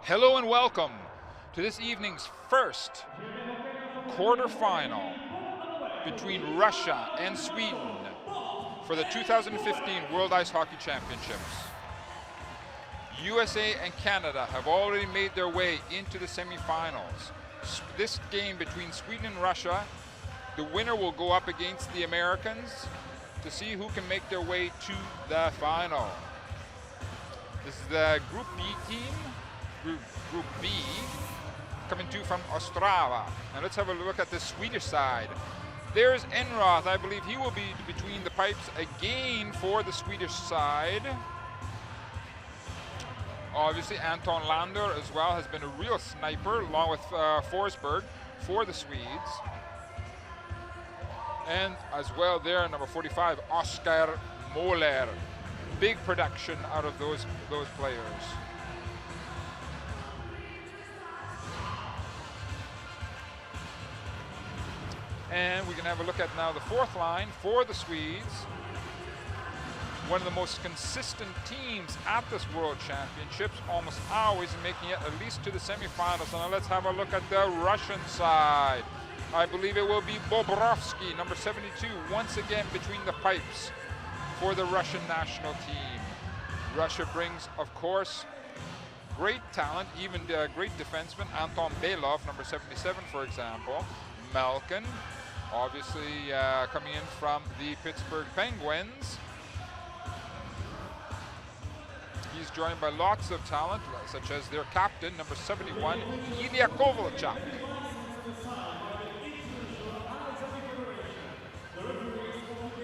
Hello and welcome to this evening's first quarterfinal between Russia and Sweden for the 2015 World Ice Hockey Championships. USA and Canada have already made their way into the semifinals. This game between Sweden and Russia, the winner will go up against the Americans to see who can make their way to the final. This is the Group B team. Group B, coming to from Ostrava. And let's have a look at the Swedish side. There's Enroth. I believe he will be between the pipes again for the Swedish side. Obviously, Anton Lander as well has been a real sniper, along with Forsberg for the Swedes. And as well there, number 45, Oskar Moller. Big production out of those players. And we can have a look at now the fourth line for the Swedes. One of the most consistent teams at this World Championships, almost always making it at least to the semifinals. Now let's have a look at the Russian side. I believe it will be Bobrovsky, number 72, once again between the pipes for the Russian national team. Russia brings, of course, great talent, even great defenseman, Anton Belov, number 77, for example. Malkin, obviously coming in from the Pittsburgh Penguins. He's joined by lots of talent, such as their captain, number 71, Ilya Kovalchuk.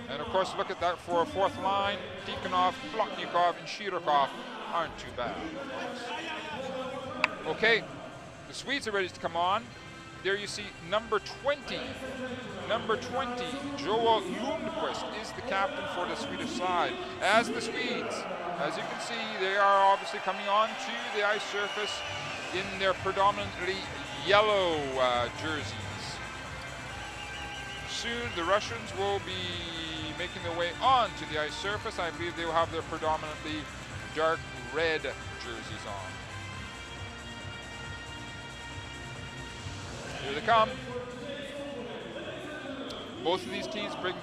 And of course, look at that for a fourth line. Tikhonov, Plotnikov, and Shirokov aren't too bad. Okay, the Swedes are ready to come on. There you see number 20. Number 20, Joel Lundqvist, is the captain for the Swedish side. As the Swedes, as you can see, they are obviously coming on to the ice surface in their predominantly yellow jerseys. Soon the Russians will be making their way onto the ice surface. I believe they will have their predominantly dark red jerseys on. Here they come. Both of these teams bring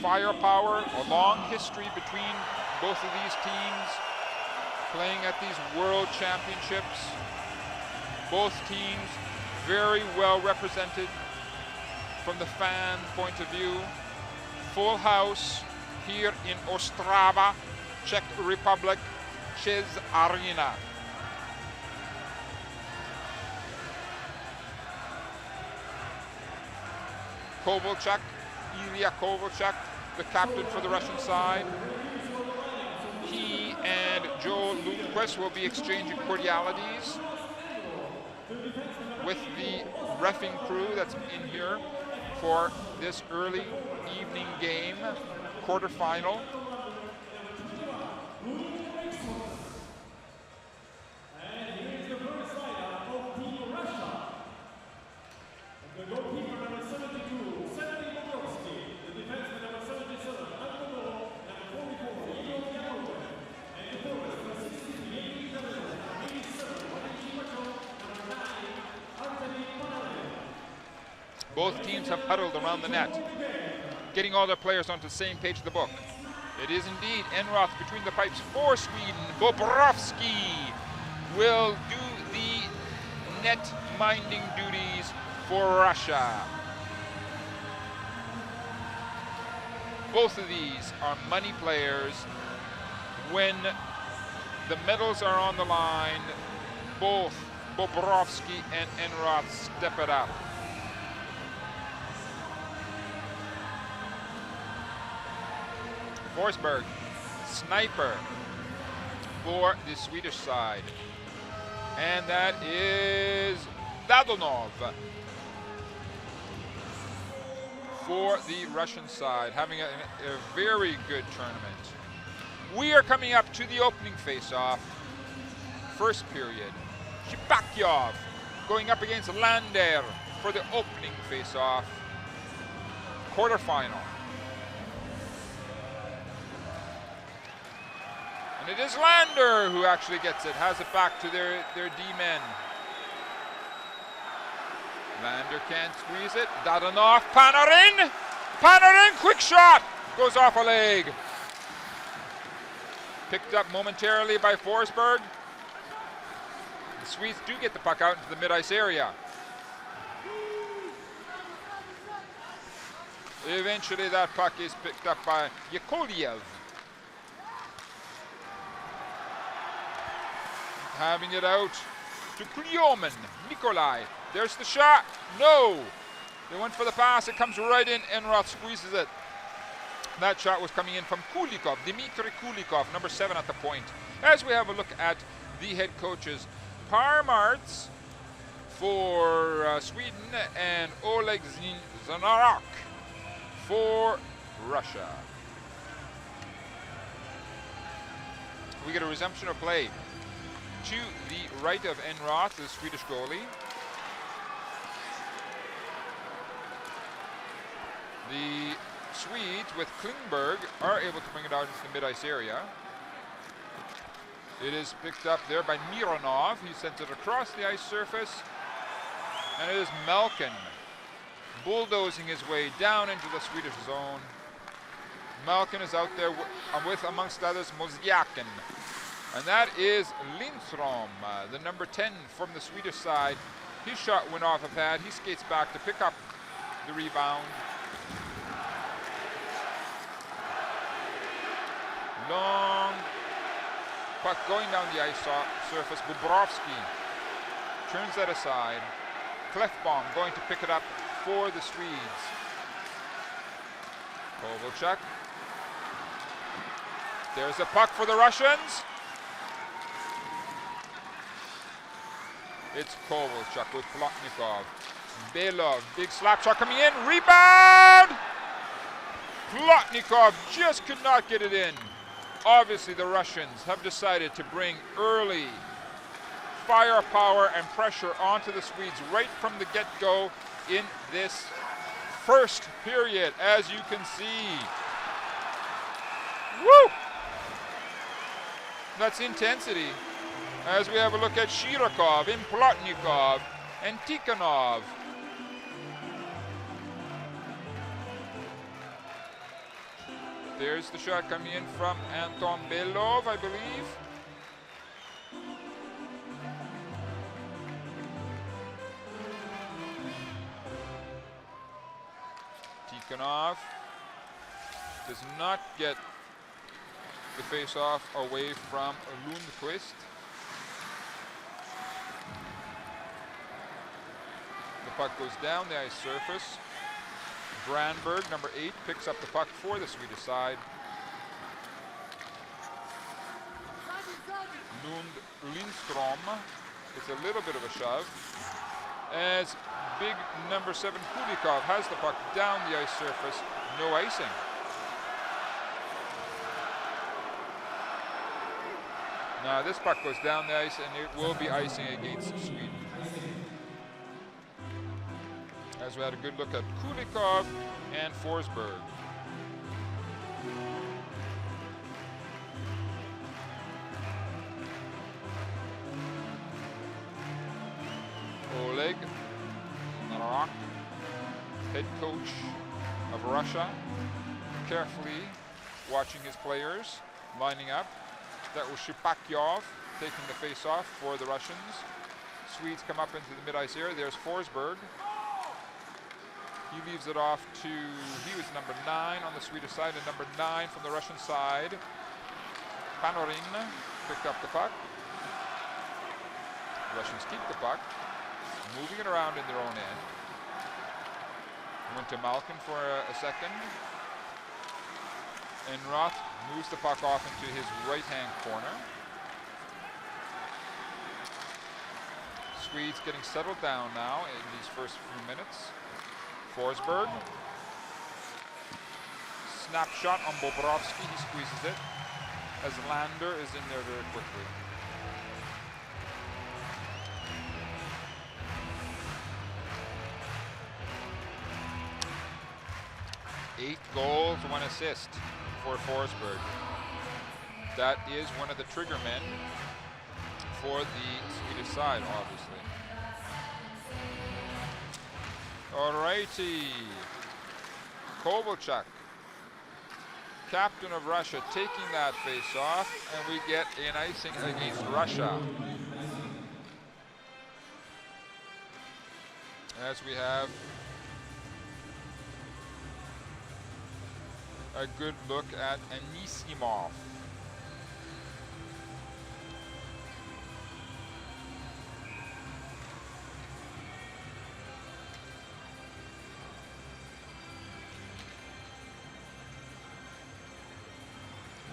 firepower, a long history between both of these teams playing at these World Championships. Both teams very well represented from the fan point of view. Full house here in Ostrava, Czech Republic, Čes Arena. Kovalchuk, Ilya Kovalchuk, the captain for the Russian side. He and Joel Lundqvist will be exchanging cordialities with the reffing crew that's in here for this early evening game, quarterfinal. Both teams have huddled around the net, getting all their players onto the same page of the book. It is indeed Enroth between the pipes for Sweden. Bobrovsky will do the net-minding duties for Russia. Both of these are money players. When the medals are on the line, both Bobrovsky and Enroth step it up. Forsberg, sniper for the Swedish side. And that is Dadonov for the Russian side, having a very good tournament. We are coming up to the opening face-off, first period. Shipakyov going up against Lander for the opening face-off, quarterfinal. And it is Lander who actually gets it, has it back to their D-men. Lander can't squeeze it. Dadanov, Panarin! Panarin, quick shot! Goes off a leg. Picked up momentarily by Forsberg. The Swedes do get the puck out into the mid-ice area. Eventually that puck is picked up by Yakovlev. Having it out to Klyomin. Nikolai. There's the shot. No! They went for the pass. It comes right in. Enroth squeezes it. That shot was coming in from Kulikov. Dmitry Kulikov, number 7 at the point. As we have a look at the head coaches, Parmarts for Sweden and Oleg Zanarok for Russia. We get a resumption of play. To the right of Enroth, the Swedish goalie. The Swedes, with Klingberg, are able to bring it out into the mid-ice area. It is picked up there by Mironov. He sends it across the ice surface. And it is Malkin bulldozing his way down into the Swedish zone. Malkin is out there with, amongst others, Mozjakin. And that is Lindstrom, the number 10 from the Swedish side. His shot went off a pad. He skates back to pick up the rebound. Long puck going down the ice surface. Bobrovsky turns that aside. Clefbaum going to pick it up for the Swedes. Kovalchuk. There's a puck for the Russians. It's Kovalchuk with Plotnikov. Belov, big slap shot coming in. Rebound! Plotnikov just could not get it in. Obviously, the Russians have decided to bring early firepower and pressure onto the Swedes right from the get-go in this first period, as you can see. Woo! That's intensity. As we have a look at Shirokov, Plotnikov, and Tikhonov. There's the shot coming in from Anton Belov, I believe. Tikhonov does not get the face-off away from Lundqvist. The puck goes down the ice surface. Brandberg, number 8, picks up the puck for the Swedish side. Lindstrom, it's a little bit of a shove. As big number 7 Kulikov has the puck down the ice surface, no icing. Now this puck goes down the ice and it will be icing against Sweden. As we had a good look at Kulikov and Forsberg. Oleg Narok, head coach of Russia, carefully watching his players, lining up. That was Shipakyov taking the face-off for the Russians. Swedes come up into the mid-ice area. There's Forsberg. He leaves it off to, he was number 9 on the Swedish side and number 9 from the Russian side. Panarin picked up the puck. Russians keep the puck, moving it around in their own end. Went to Malkin for a second. And Roth moves the puck off into his right-hand corner. Swedes getting settled down now in these first few minutes. Forsberg. Snapshot on Bobrovsky. He squeezes it as Lander is in there very quickly. Eight goals, 1 assist for Forsberg. That is one of the trigger men for the Swedish side, obviously. Alrighty. Kovalchuk, captain of Russia, taking that face off, and we get an icing against Russia. As we have a good look at Anisimov.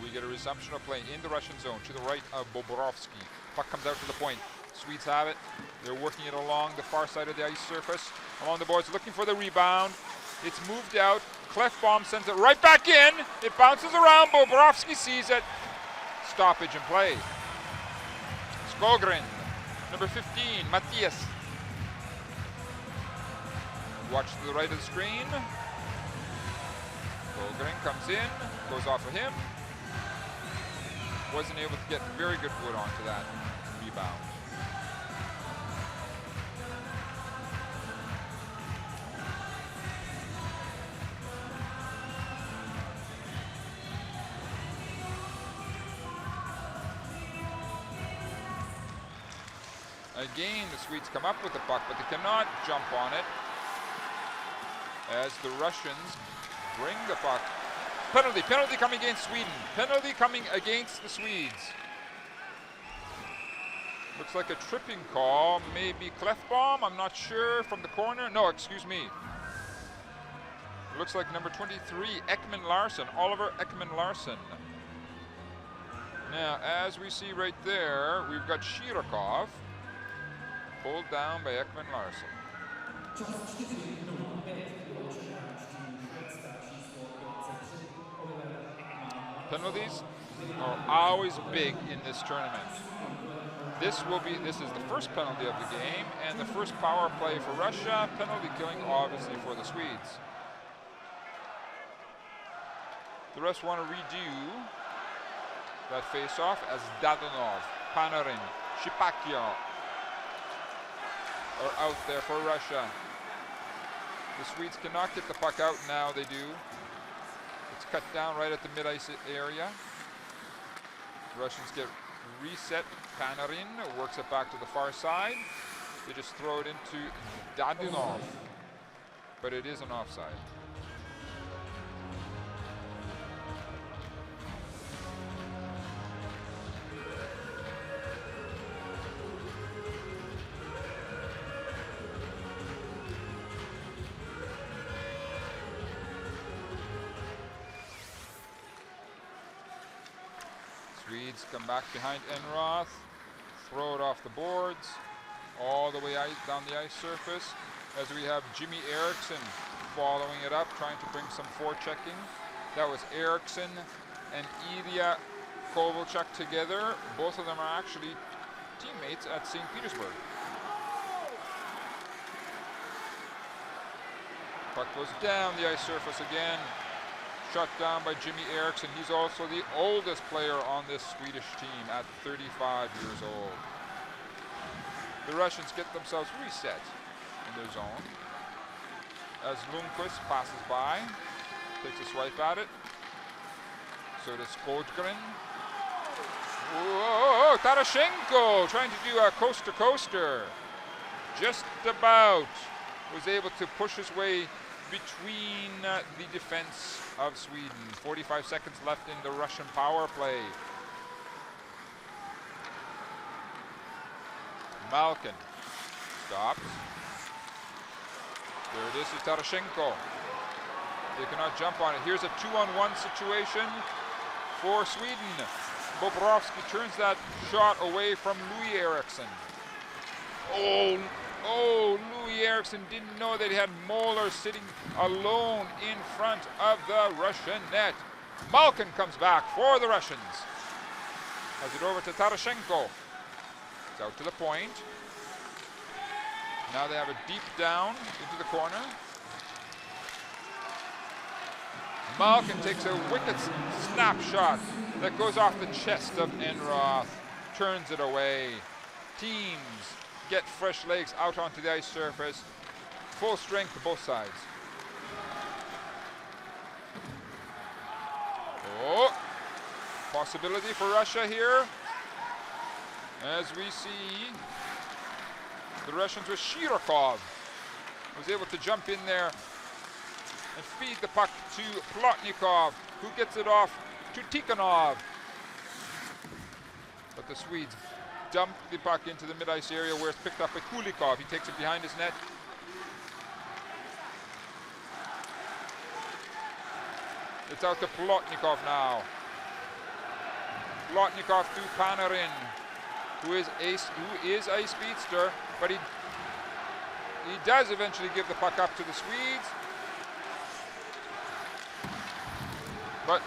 We get a resumption of play in the Russian zone to the right of Bobrovsky. Puck comes out to the point. Swedes have it. They're working it along the far side of the ice surface. Along the boards, looking for the rebound. It's moved out. Clefbaum sends it right back in. It bounces around. Bobrovsky sees it. Stoppage in play. Skogren, number 15, Matthias. Watch to the right of the screen. Skogren comes in, goes off of him. Wasn't able to get very good wood onto that rebound. Again, the Swedes come up with the puck, but they cannot jump on it as the Russians bring the puck. Penalty coming against Sweden. Penalty coming against the Swedes. Looks like a tripping call, maybe Clefbaum, I'm not sure, from the corner. No, excuse me. It looks like number 23, Ekman Larsson, Oliver Ekman Larsson. Now, as we see right there, we've got Shirokov, pulled down by Ekman Larsson. Penalties are always big in this tournament. This is the first penalty of the game and the first power play for Russia. Penalty killing obviously for the Swedes. The rest want to redo that face-off as Dadonov, Panarin, Shipakio are out there for Russia. The Swedes cannot get the puck out, now they do. It's cut down right at the mid-ice area. The Russians get reset. Panarin works it back to the far side. They just throw it into Dadonov, but it is an offside. Swedes come back behind Enroth, throw it off the boards, all the way down the ice surface, as we have Jimmy Eriksson following it up, trying to bring some forechecking. That was Eriksson and Ilya Kovalchuk together. Both of them are actually teammates at St. Petersburg. Puck goes down the ice surface again. Shut down by Jimmy Eriksson. He's also the oldest player on this Swedish team at 35 years old. The Russians get themselves reset in their zone as Lundqvist passes by, takes a swipe at it. So does Skogren. Whoa, Tarashenko trying to do a coast-to-coaster. Just about was able to push his way between the defense of Sweden. 45 seconds left in the Russian power play. Malkin stops. There it is, Tarashenko. They cannot jump on it. Here's a 2-on-1 situation for Sweden. Bobrovsky turns that shot away from Louis Eriksson. Oh, Louis Eriksson didn't know that he had Moeller sitting alone in front of the Russian net. Malkin comes back for the Russians. Has it over to Tarashenko. It's out to the point. Now they have a deep down into the corner. Malkin takes a wicked snapshot that goes off the chest of Enroth, turns it away. Teams get fresh legs out onto the ice surface. Full strength to both sides. Oh, possibility for Russia here. As we see, the Russians with Shirokov was able to jump in there and feed the puck to Plotnikov, who gets it off to Tikhonov. But the Swedes dump the puck into the mid-ice area where it's picked up by Kulikov. He takes it behind his net. It's out to Plotnikov now. Plotnikov to Panarin, who is ice speedster, but he does eventually give the puck up to the Swedes. But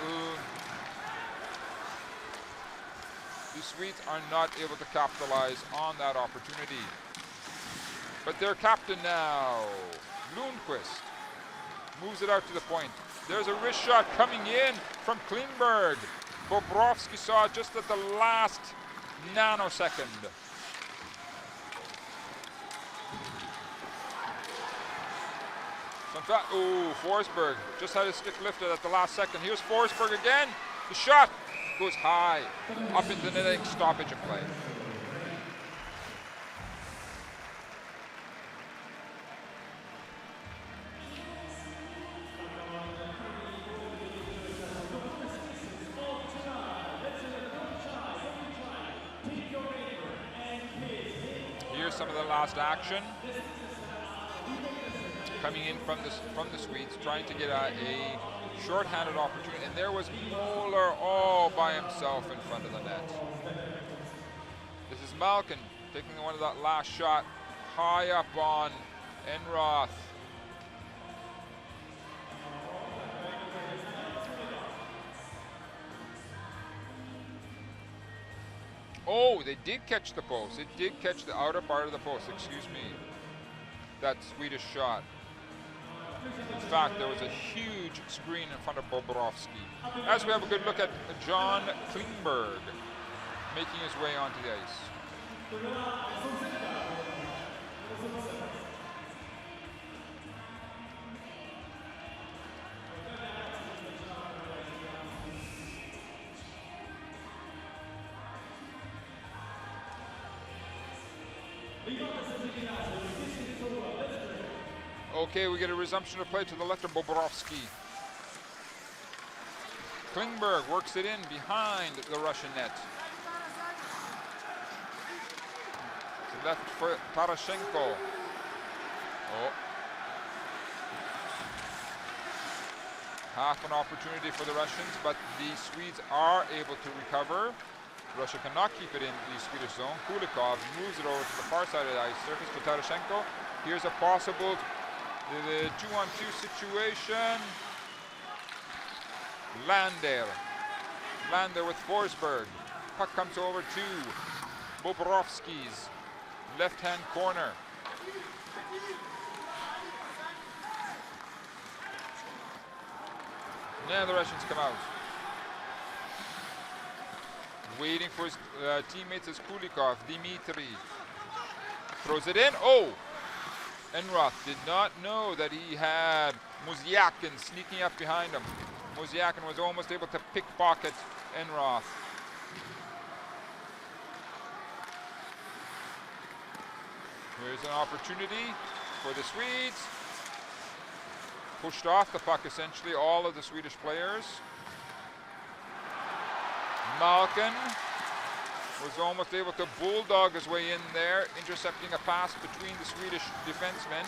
the Swedes are not able to capitalize on that opportunity. But their captain now, Lundqvist, moves it out to the point. There's a wrist shot coming in from Klingberg. Bobrovsky saw it just at the last nanosecond. Forsberg just had his stick lifted at the last second. Here's Forsberg again. The shot goes high, up into the netting, stoppage of play. Here's some of the last action. Coming in from the Swedes, trying to get a short-handed opportunity, and there was Moeller all by himself in front of the net. This is Malkin taking one of that last shot high up on Enroth. Oh, they did catch the post. It did catch the outer part of the post, excuse me. That Swedish shot. In fact, there was a huge screen in front of Bobrovsky. As we have a good look at John Klingberg making his way onto the ice. Okay, we get a resumption of play to the left of Bobrovsky. Klingberg works it in behind the Russian net. To left for Tarashenko. Oh. Half an opportunity for the Russians, but the Swedes are able to recover. Russia cannot keep it in the Swedish zone. Kulikov moves it over to the far side of the ice surface to Tarashenko. Here's a possible the 2-on-2 situation. Lander with Forsberg. Puck comes over to Bobrovsky's left-hand corner. Now the Russians come out. Waiting for his teammates is Kulikov. Dmitry throws it in. Oh! Enroth did not know that he had Muzyakin sneaking up behind him. Muzyakin was almost able to pickpocket Enroth. Here's an opportunity for the Swedes. Pushed off the puck essentially, all of the Swedish players. Malkin was almost able to bulldog his way in there, intercepting a pass between the Swedish defensemen.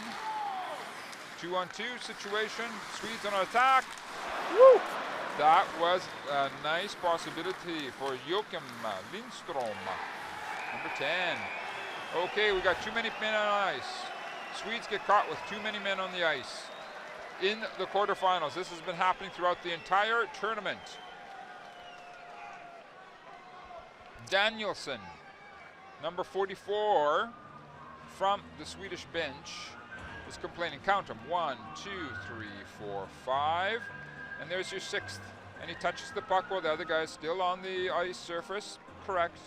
2-on-2 situation, Swedes on attack. Woo! That was a nice possibility for Joachim Lindstrom, number 10. Okay, we got too many men on ice. Swedes get caught with too many men on the ice. In the quarterfinals, this has been happening throughout the entire tournament. Danielsson, number 44, from the Swedish bench, is complaining. Count them. 1, 2, 3, 4, 5. And there's your 6th. And he touches the puck while the other guy is still on the ice surface. Correct.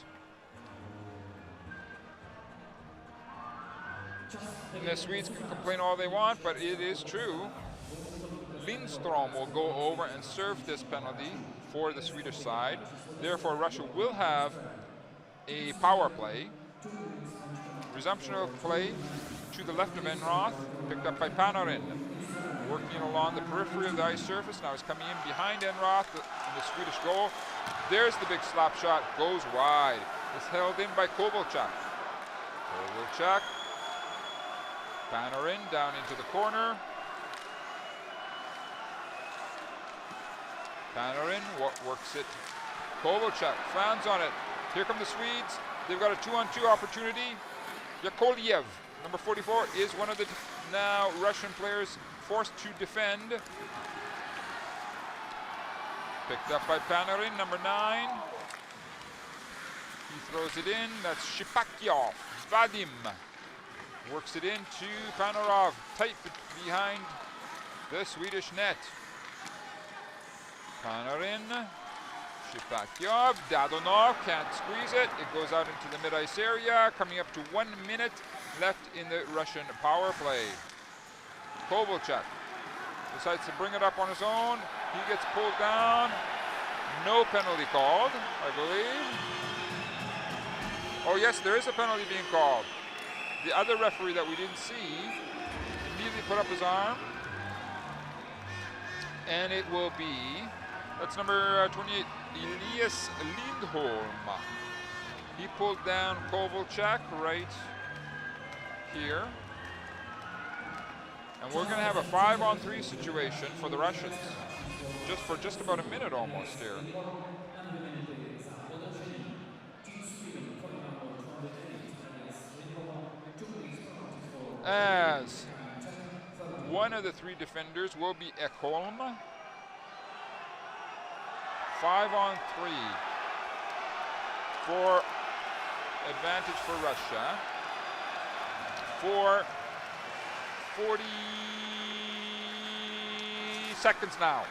And the Swedes can complain all they want, but it is true. Lindstrom will go over and serve this penalty for the Swedish side. Therefore, Russia will have a power play. Resumption of play to the left of Enroth, picked up by Panarin. Working along the periphery of the ice surface. Now he's coming in behind Enroth in the Swedish goal. There's the big slap shot, goes wide. It's held in by Kovalchuk. Kovalchuk. Panarin down into the corner. Panarin works it. Kovalchuk frowns on it. Here come the Swedes. They've got a 2-on-2 opportunity. Yakovlev, number 44, is one of the now Russian players forced to defend. Picked up by Panarin, number 9. He throws it in. That's Shipakyov. Vadim works it in to Panarov, tight behind the Swedish net. Panarin, Shipakyov, Dadonov can't squeeze it. It goes out into the mid-ice area, coming up to 1 minute left in the Russian power play. Kovalchuk decides to bring it up on his own. He gets pulled down. No penalty called, I believe. Oh yes, there is a penalty being called. The other referee that we didn't see immediately put up his arm. And it will be, that's number 28, Elias Lindholm. He pulled down Kovalchuk right here. And we're going to have a 5-on-3 situation for the Russians. Just about a minute almost here. As one of the 3 defenders will be Ekholm. 5-on-3 for advantage for Russia. For 40 seconds now.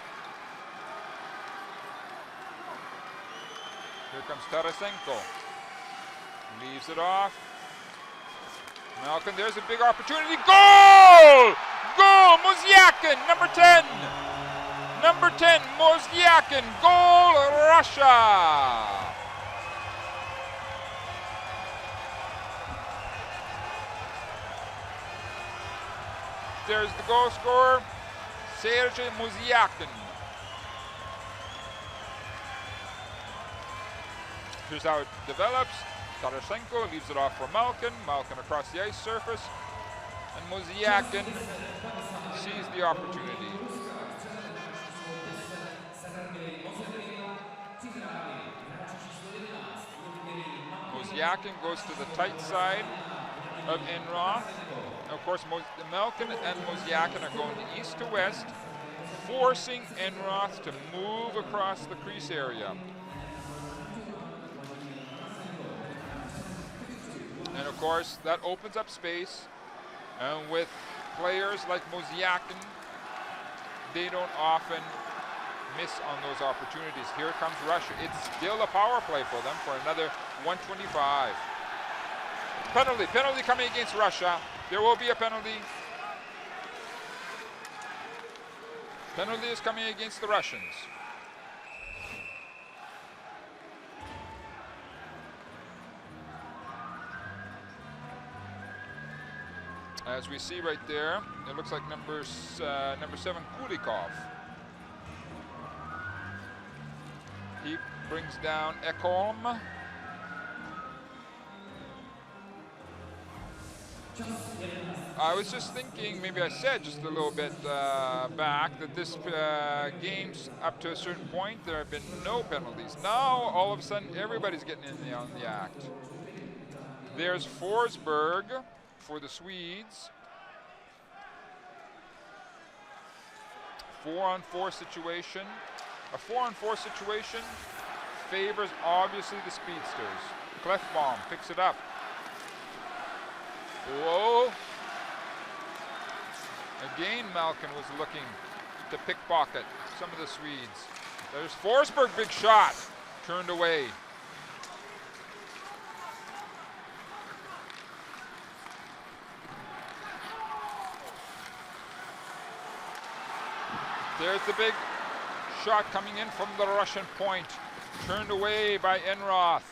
Here comes Tarasenko. Leaves it off. Malkin, there's a big opportunity. Goal! Goal! Mozyakin, number 10. Number 10, Mozyakin. Goal, Russia. There's the goal scorer, Sergei Mozyakin. Here's how it develops. Tarasenko leaves it off for Malkin. Malkin across the ice surface. And Mozyakin sees the opportunity. Mozyakin goes to the tight side of Enroth. Of course, Malkin and Mozyakin are going east to west, forcing Enroth to move across the crease area. And of course, that opens up space. And with players like Mozyakin, they don't often miss on those opportunities. Here comes Russia. It's still a power play for them for another 125. Penalty coming against Russia. There will be a penalty. Penalty is coming against the Russians. As we see right there, it looks like number 7, Kulikov. He brings down Ekholm. I was just thinking, maybe I said just a little bit back, that this game's up to a certain point, there have been no penalties. Now, all of a sudden, everybody's getting in on the act. There's Forsberg for the Swedes. 4-on-4 situation. A 4-on-4 situation favors obviously the speedsters. Clefbaum picks it up. Whoa. Again, Malkin was looking to pickpocket some of the Swedes. There's Forsberg, big shot, turned away. There's the big shot coming in from the Russian point, turned away by Enroth.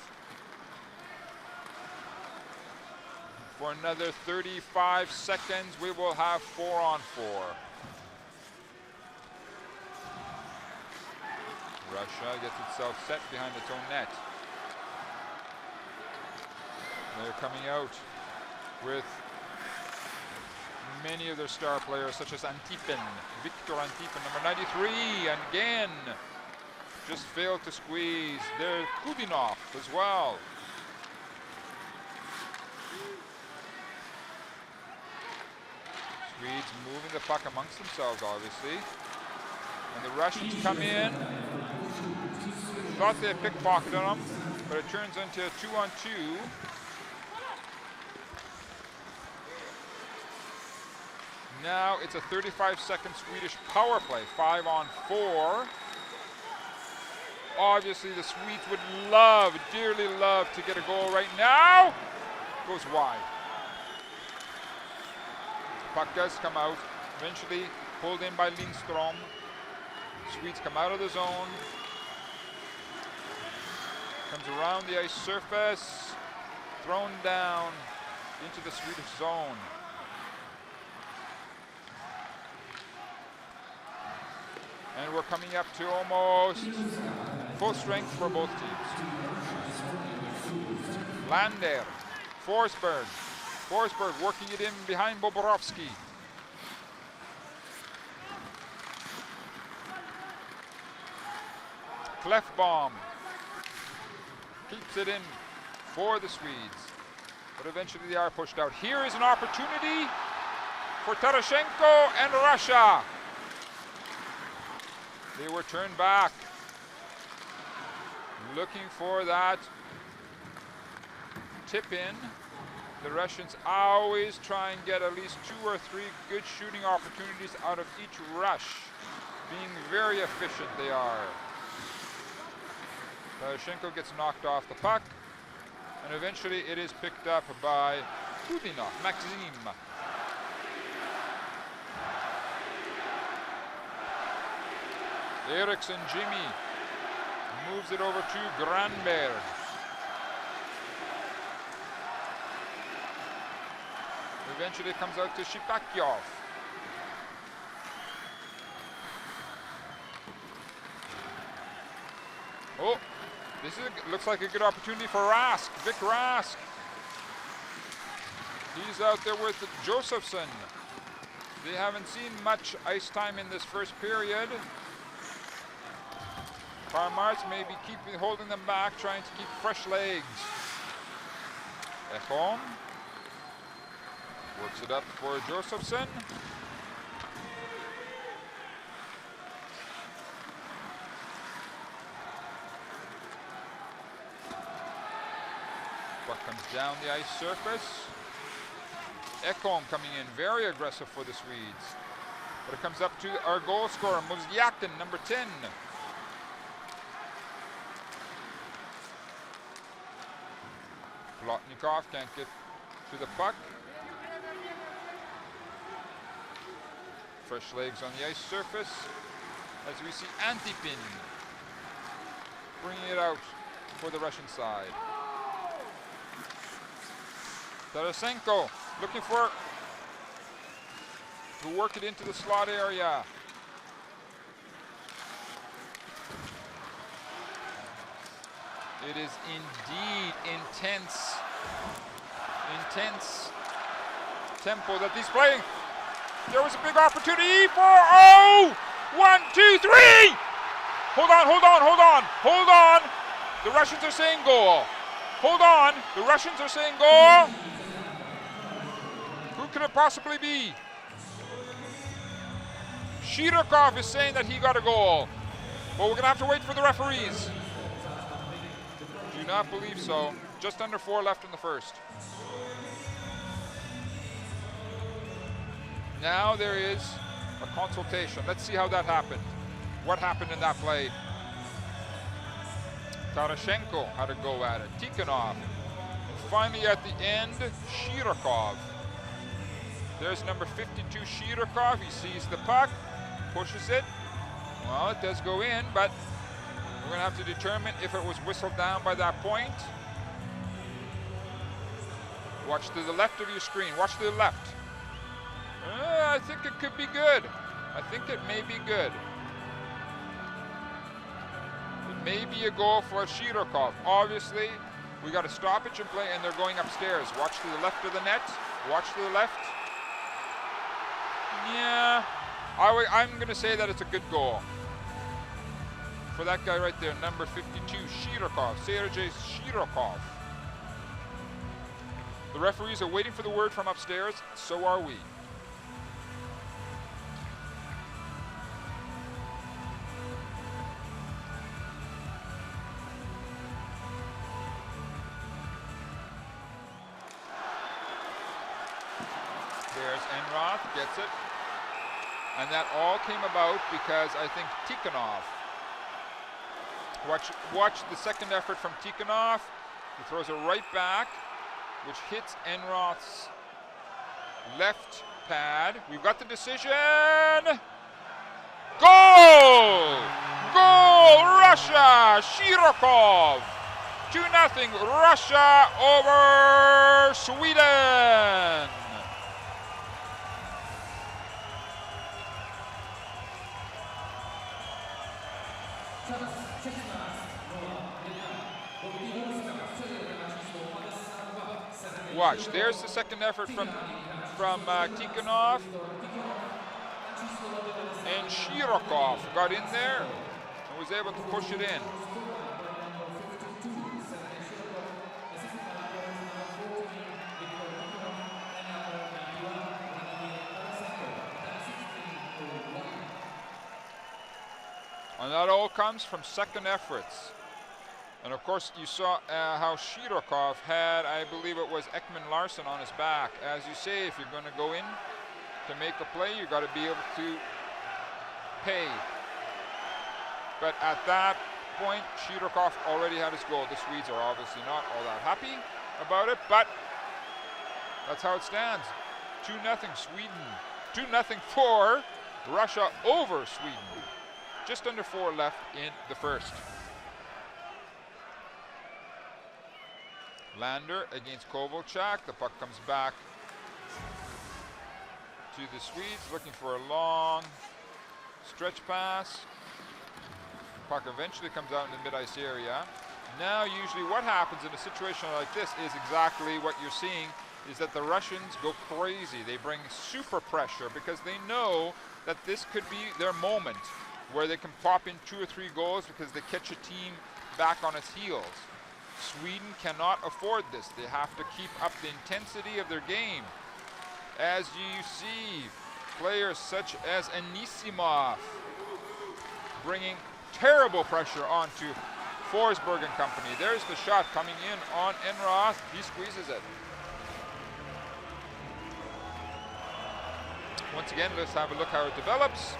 For another 35 seconds, we will have 4-on-4. Russia gets itself set behind its own net. They're coming out with many of their star players, such as Antipin, Victor Antipin, number 93, and again, just failed to squeeze. There's Kudinov as well. Swedes moving the puck amongst themselves, obviously. And the Russians come in. Thought they had pickpocketed them, but it turns into a 2-on-2. Now it's a 35-second Swedish power play, 5-on-4. Obviously the Swedes would love, dearly love to get a goal right now. Goes wide. Puck does come out, eventually pulled in by Lindstrom. Swedes come out of the zone. Comes around the ice surface, thrown down into the Swedish zone. And we're coming up to almost full strength for both teams. Lander, Forsberg. Forsberg working it in behind Bobrovsky. Clefbaum keeps it in for the Swedes, but eventually they are pushed out. Here is an opportunity for Tarashenko and Russia. They were turned back, looking for that tip in. The Russians always try and get at least 2 or 3 good shooting opportunities out of each rush. Being very efficient they are. Tarashenko gets knocked off the puck, and eventually it is picked up by Kudinov, Maxim. Eriksson Jimmy moves it over to Granberg. Eventually it comes out to Shipakyov. Oh, this is looks like a good opportunity for Rask, Vic Rask. He's out there with Josephson. They haven't seen much ice time in this first period. Farmars may be holding them back, trying to keep fresh legs. Ekholm works it up for Josephson. Puck comes down the ice surface. Ekholm coming in, very aggressive for the Swedes. But it comes up to our goal scorer, Muzyakin, number 10. Plotnikov can't get to the puck. Fresh legs on the ice surface as we see Antipin bringing it out for the Russian side. Tarasenko looking to work it into the slot area. It is indeed intense tempo that he's playing. There was a big opportunity for, 1, 2, 3! Hold on. The Russians are saying goal. Hold on, the Russians are saying goal. Who could it possibly be? Shirokov is saying that he got a goal. But we're gonna have to wait for the referees. Do not believe so. Just under 4 left in the first. Now there is a consultation. Let's see how that happened. What happened in that play? Tarashenko had a go at it. Tikhonov. And finally at the end, Shirokov. There's number 52, Shirokov. He sees the puck, pushes it. Well, it does go in, but we're going to have to determine if it was whistled down by that point. Watch to the left of your screen. Watch to the left. I think it could be good. I think it may be good. It may be a goal for Shirokov. Obviously, we got a stoppage in play, and they're going upstairs. Watch to the left of the net. Watch to the left. Yeah, I'm going to say that it's a good goal. For that guy right there, number 52, Shirokov, Sergei Shirokov. The referees are waiting for the word from upstairs, so are we. There's Enroth, gets it. And that all came about because I think Tikhonov. Watch the second effort from Tikhonov. He throws it right back, which hits Enroth's left pad. We've got the decision. Goal! Goal! Russia! Shirokov! 2-0 Russia over Sweden! Watch, there's the second effort from Tikhonov. And Shirokov got in there and was able to push it in. And that all comes from second efforts. And of course, you saw how Shirokov had, I believe it was Ekman Larsson on his back. As you say, if you're going to go in to make a play, you've got to be able to pay. But at that point, Shirokov already had his goal. The Swedes are obviously not all that happy about it, but that's how it stands. 2-0 Sweden. 2-0 for Russia over Sweden. Just under 4 left in the first. Lander against Kovalchuk. The puck comes back to the Swedes, looking for a long stretch pass. Puck eventually comes out in the mid-ice area. Now, usually what happens in a situation like this is exactly what you're seeing, is that the Russians go crazy. They bring super pressure because they know that this could be their moment where they can pop in 2 or 3 goals because they catch a team back on its heels. Sweden cannot afford this. They have to keep up the intensity of their game. As you see, players such as Anisimov bringing terrible pressure onto Forsberg and company. There's the shot coming in on Enroth. He squeezes it. Once again, let's have a look how it develops.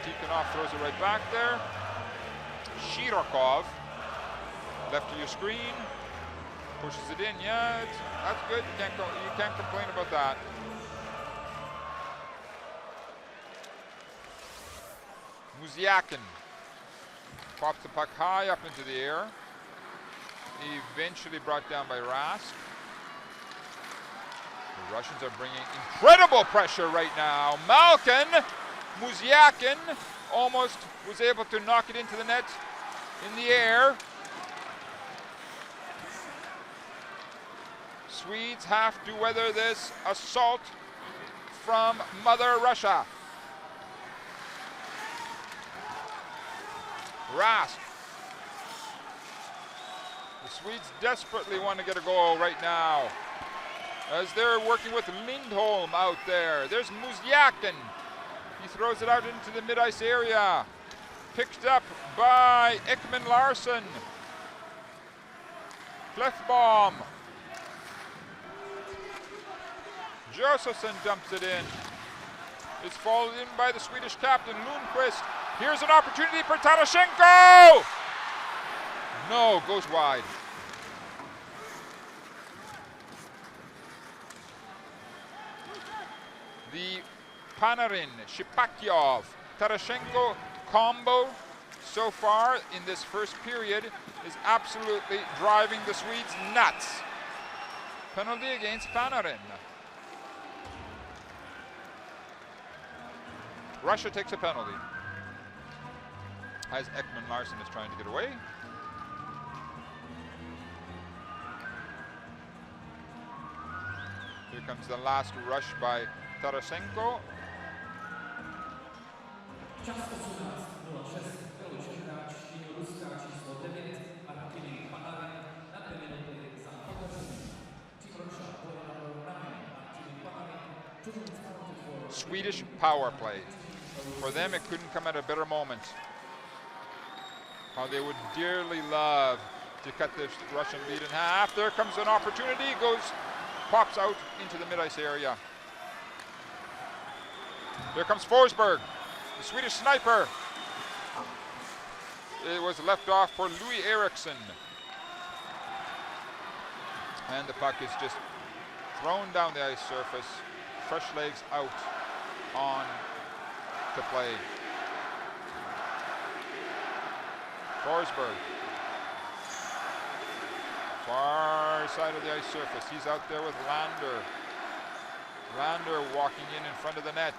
Tikhonov throws it right back there. Shirokov, left of your screen, pushes it in. Yeah, that's good. You can't complain about that. Muziakin pops the puck high up into the air. Eventually brought down by Rask. The Russians are bringing incredible pressure right now. Malkin, Muziakin almost was able to knock it into the net in the air. Swedes have to weather this assault from Mother Russia. Rask. The Swedes desperately want to get a goal right now, as they're working with Lindholm out there. There's Muziakin. He throws it out into the mid-ice area. Picked up by Ekman Larsson. Clefbaum. Josephson dumps it in. It's followed in by the Swedish captain, Lundqvist. Here's an opportunity for Tarashenko! No, goes wide. The Panarin, Shipakyov, Tarashenko combo so far in this first period is absolutely driving the Swedes nuts. Penalty against Panarin. Russia takes a penalty as Ekman Larsson is trying to get away. Here comes the last rush by Tarasenko. Swedish power play. For them, it couldn't come at a better moment. How they would dearly love to cut this Russian lead in half. There comes an opportunity, pops out into the mid-ice area. There comes Forsberg, the Swedish sniper. It was left off for Louis Eriksson. And the puck is just thrown down the ice surface. Fresh legs out on to play. Forsberg. Far side of the ice surface. He's out there with Lander. Lander walking in front of the net.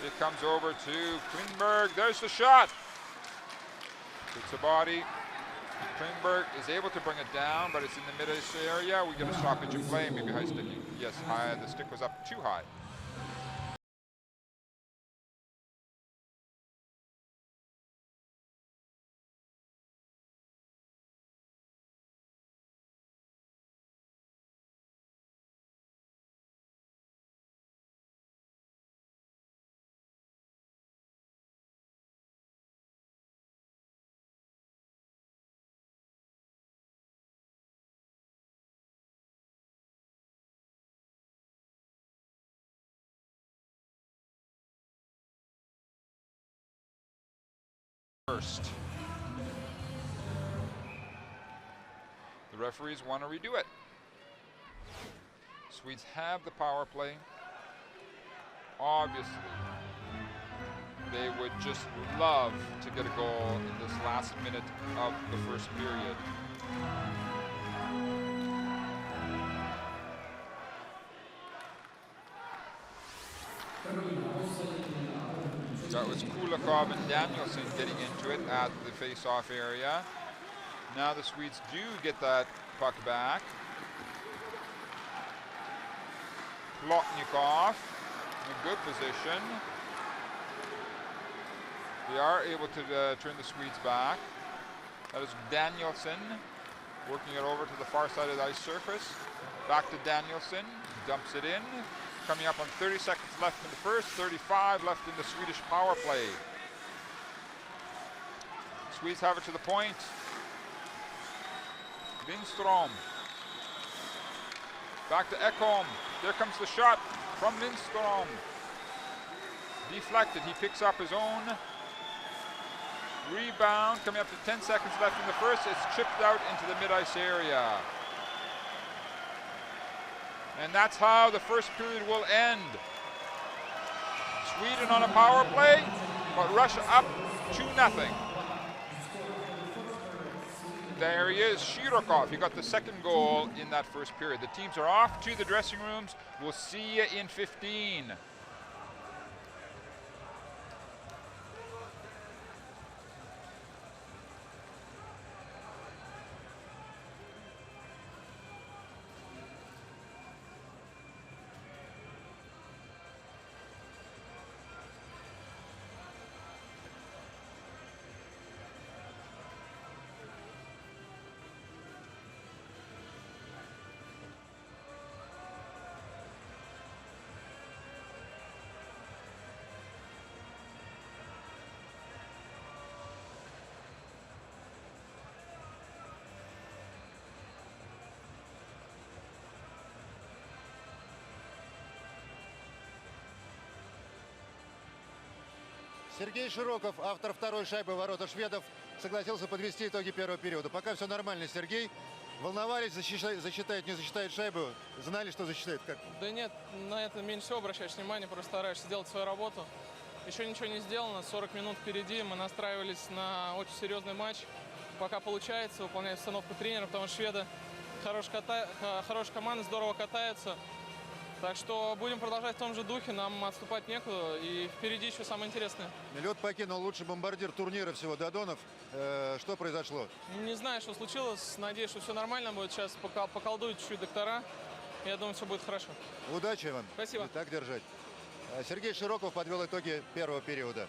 It comes over to Klingberg. There's the shot. It's a body. Klingberg is able to bring it down, but it's in the mid-ice area. We get a stoppage of play, maybe high sticking. Yes, high. The stick was up too high. First. The referees want to redo it. Swedes have the power play. Obviously, they would just love to get a goal in this last minute of the first period. That was Kulikov and Danielson getting into it at the face-off area. Now the Swedes do get that puck back. Plotnikov in a good position. They are able to turn the Swedes back. That is Danielson working it over to the far side of the ice surface. Back to Danielson, dumps it in. Coming up on 30 seconds left in the first, 35 left in the Swedish power play. Swedes have it to the point. Lindstrom. Back to Ekholm. There comes the shot from Lindstrom. Deflected, he picks up his own. Rebound, coming up to 10 seconds left in the first. It's chipped out into the mid-ice area. And that's how the first period will end. Sweden on a power play, but Russia up 2-0. There he is, Shirokov. He got the second goal in that first period. The teams are off to the dressing rooms. We'll see you in 15. Сергей Широков, автор второй шайбы в ворота шведов, согласился подвести итоги первого периода. Пока все нормально, Сергей. Волновались, засчитает, не засчитает шайбу? Знали, что засчитает? Как? Да нет, на это меньше всего обращаешь внимание, просто стараешься делать свою работу. Еще ничего не сделано, 40 минут впереди, мы настраивались на очень серьезный матч. Пока получается выполнять установку тренера, потому что шведы хорошая команда, здорово катаются. Так что будем продолжать в том же духе, нам отступать некуда, и впереди еще самое интересное. Лед покинул лучший бомбардир турнира всего Додонов. Что произошло? Не знаю, что случилось, надеюсь, что все нормально будет. Сейчас поколдуют чуть-чуть доктора, я думаю, все будет хорошо. Удачи вам. Спасибо. И так держать. Сергей Широков подвел итоги первого периода.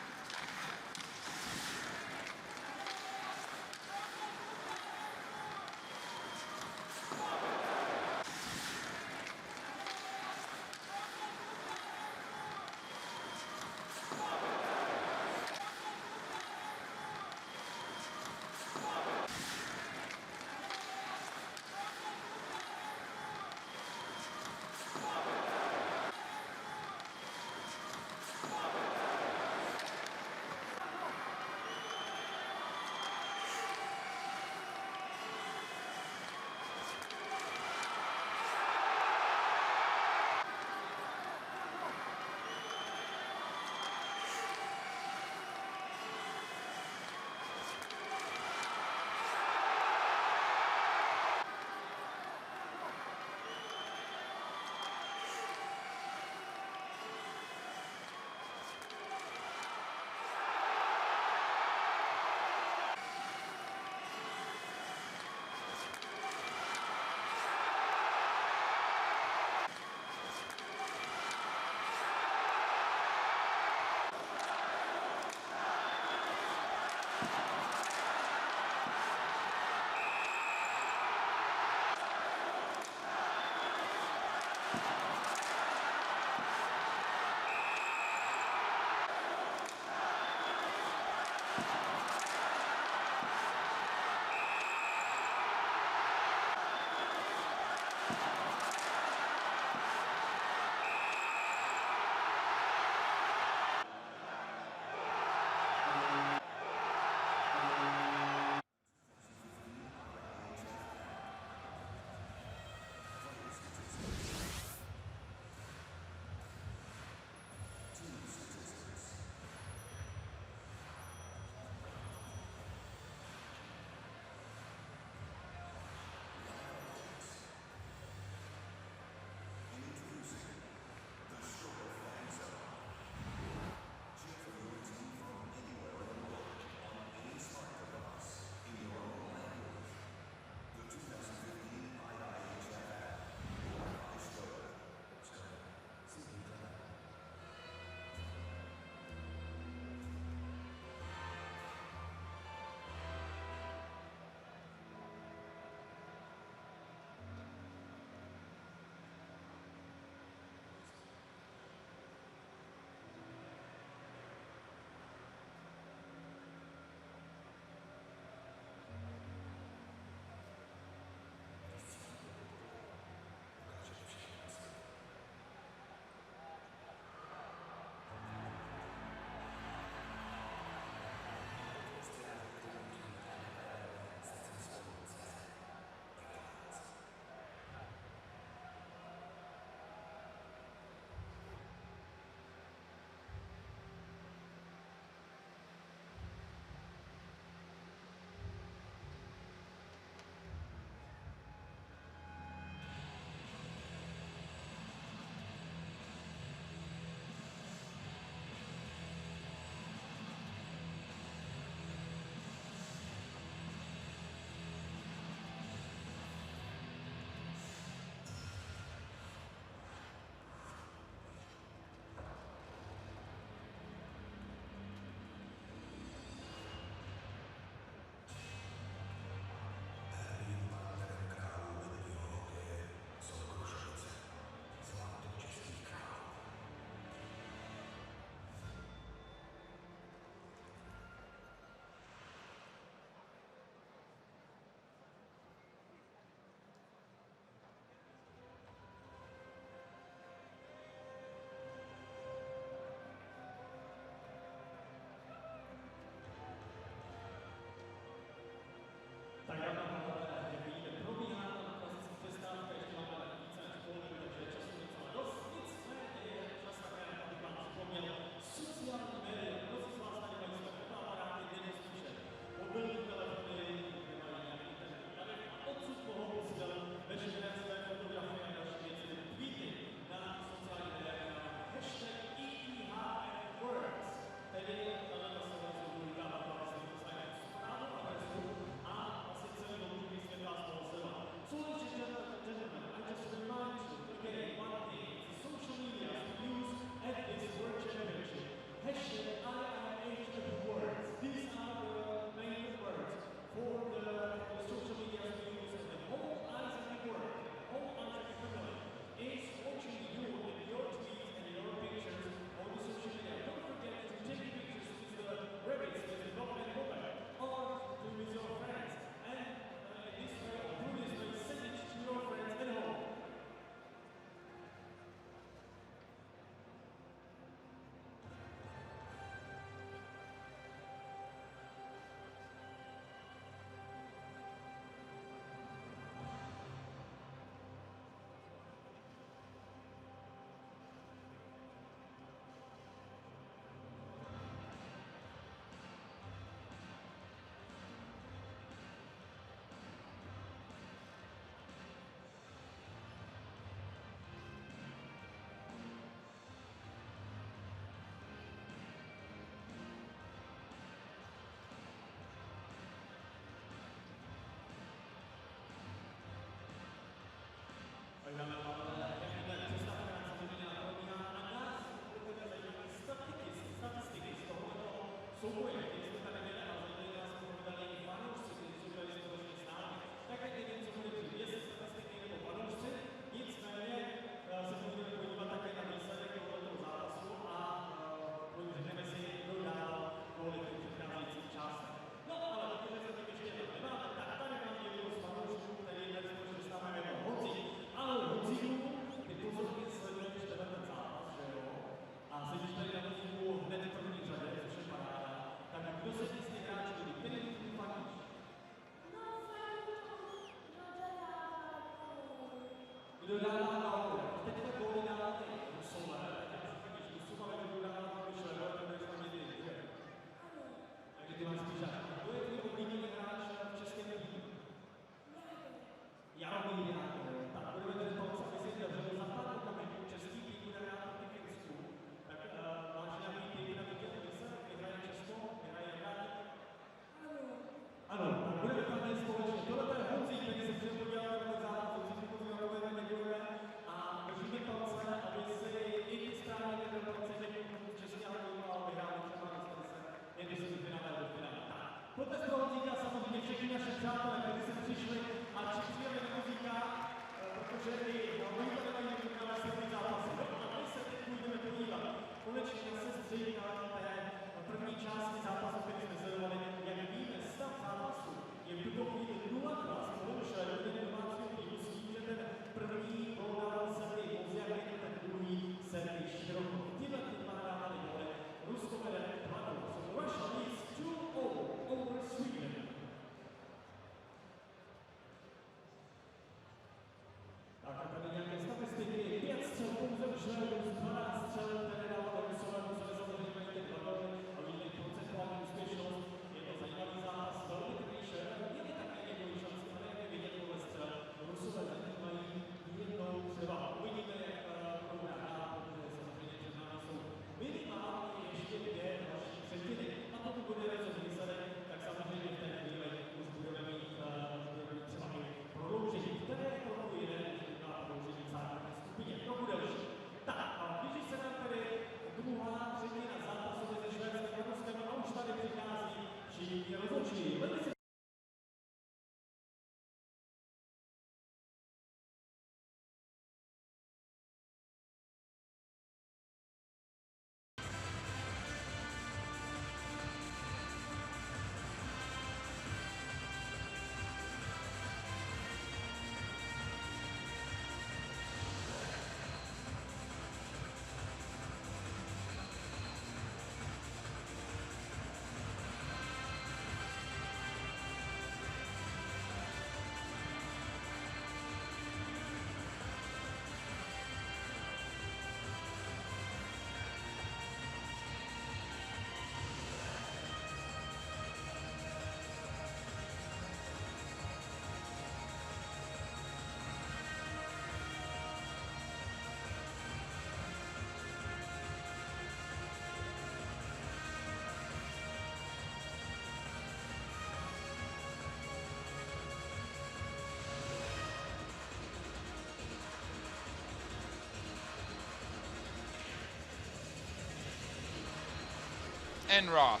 Enroth,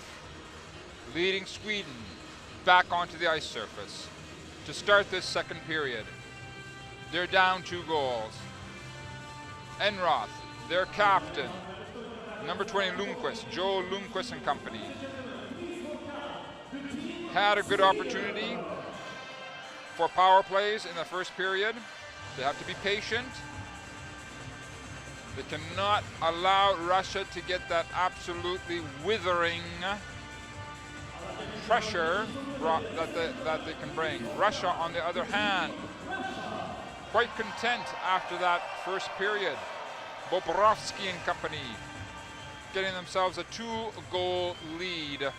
leading Sweden back onto the ice surface to start this second period. They're down 2 goals. Enroth, their captain, number 20 Lundqvist, Joe Lundqvist and company, had a good opportunity for power plays in the first period. They have to be patient. They cannot allow Russia to get that absolutely withering pressure that they can bring. Russia, on the other hand, quite content after that first period. Bobrovsky and company getting themselves a 2-goal lead.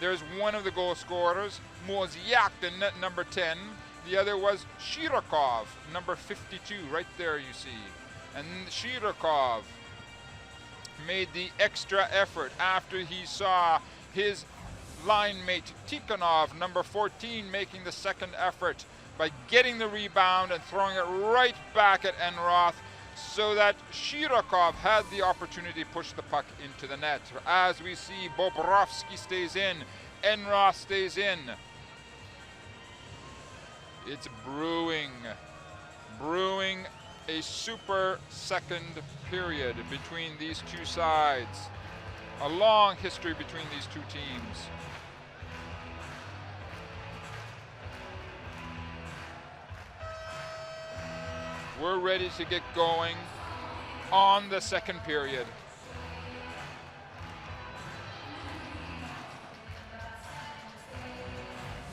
There's one of the goal scorers, Mozyak, the net number 10. The other was Shirokov, number 52, right there you see. And Shirokov made the extra effort after he saw his line mate Tikhonov, number 14, making the second effort by getting the rebound and throwing it right back at Enroth, so that Shirokov had the opportunity to push the puck into the net. As we see, Bobrovsky stays in, Enroth stays in. It's brewing a super second period between these two sides. A long history between these two teams. We're ready to get going on the second period.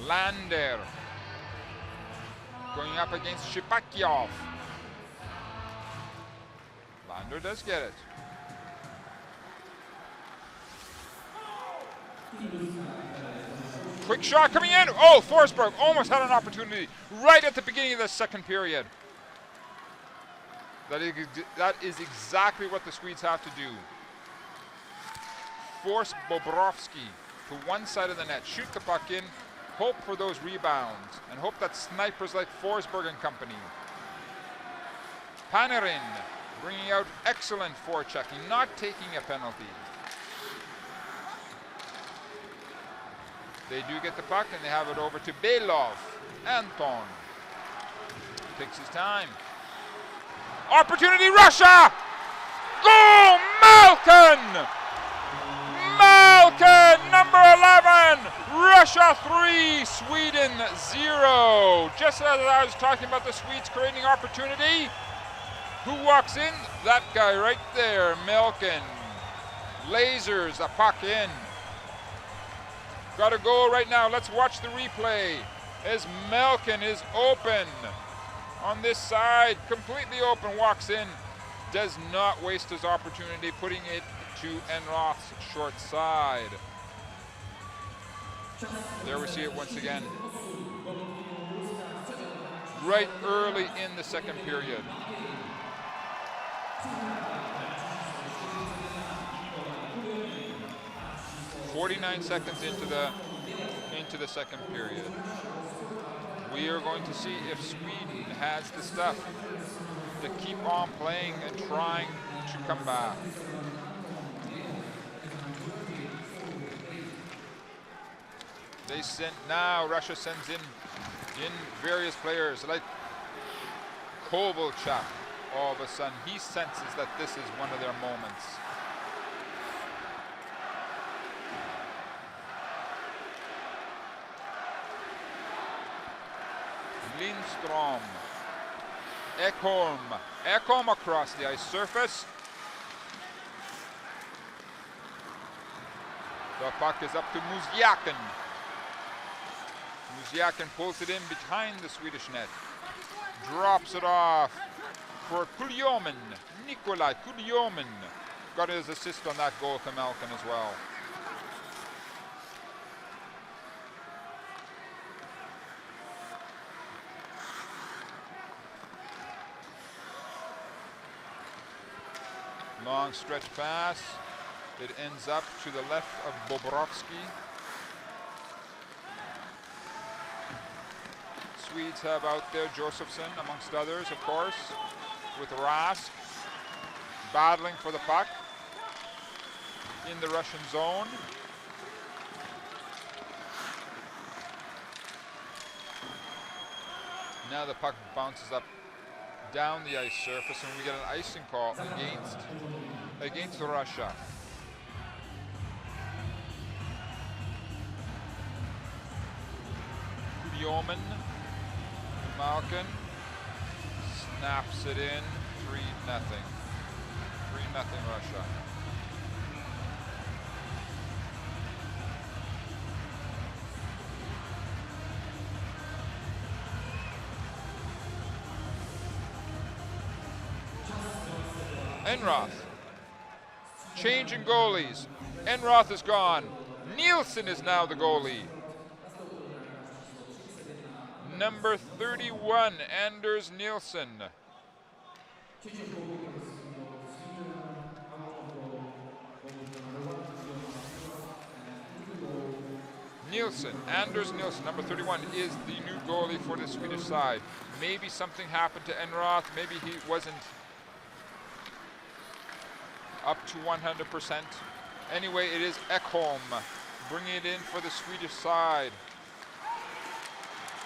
Lander going up against Shipakyov. Under does get it. Quick shot coming in. Oh, Forsberg almost had an opportunity right at the beginning of the second period. That is exactly what the Swedes have to do. Force Bobrovsky to one side of the net, shoot the puck in, hope for those rebounds, and hope that snipers like Forsberg and company. Panarin bringing out excellent forechecking, not taking a penalty. They do get the puck and they have it over to Belov. Anton takes his time. Opportunity, Russia! Goal, Malkin! Malkin, number 11! Russia 3, Sweden 0. Just as I was talking about the Swedes creating opportunity, who walks in? That guy right there, Malkin. Lasers a puck in. Got a goal right now. Let's watch the replay as Malkin is open on this side, completely open, walks in, does not waste his opportunity, putting it to Enroth's short side. There we see it once again. Right early in the second period. "49 seconds into the second period. We are going to see if Sweden has the stuff to keep on playing and trying to come back. They sent, now Russia sends in various players like Kovalchuk. All of a sudden, he senses that this is one of their moments. Lindstrom, Ekholm across the ice surface. The puck is up to Muziakin. Muziakin pulls it in behind the Swedish net. Drops it off for Kuljomen. Nikolai Kuljomen got his assist on that goal to Malkin as well. Long stretch pass. It ends up to the left of Bobrovsky. Swedes have out there Josephson, amongst others, of course, with Rask battling for the puck in the Russian zone. Now the puck bounces up down the ice surface, and we get an icing call against Russia. Kuljomen, Malkin snaps it in. 3-0. 3-0 Russia. Enroth. Change in goalies. Enroth is gone. Nielsen is now the goalie. Number 31, Anders Nielsen. Anders Nielsen, number 31, is the new goalie for the Swedish side. Maybe something happened to Enroth. Maybe he wasn't up to 100%. Anyway, it is Ekholm bringing it in for the Swedish side.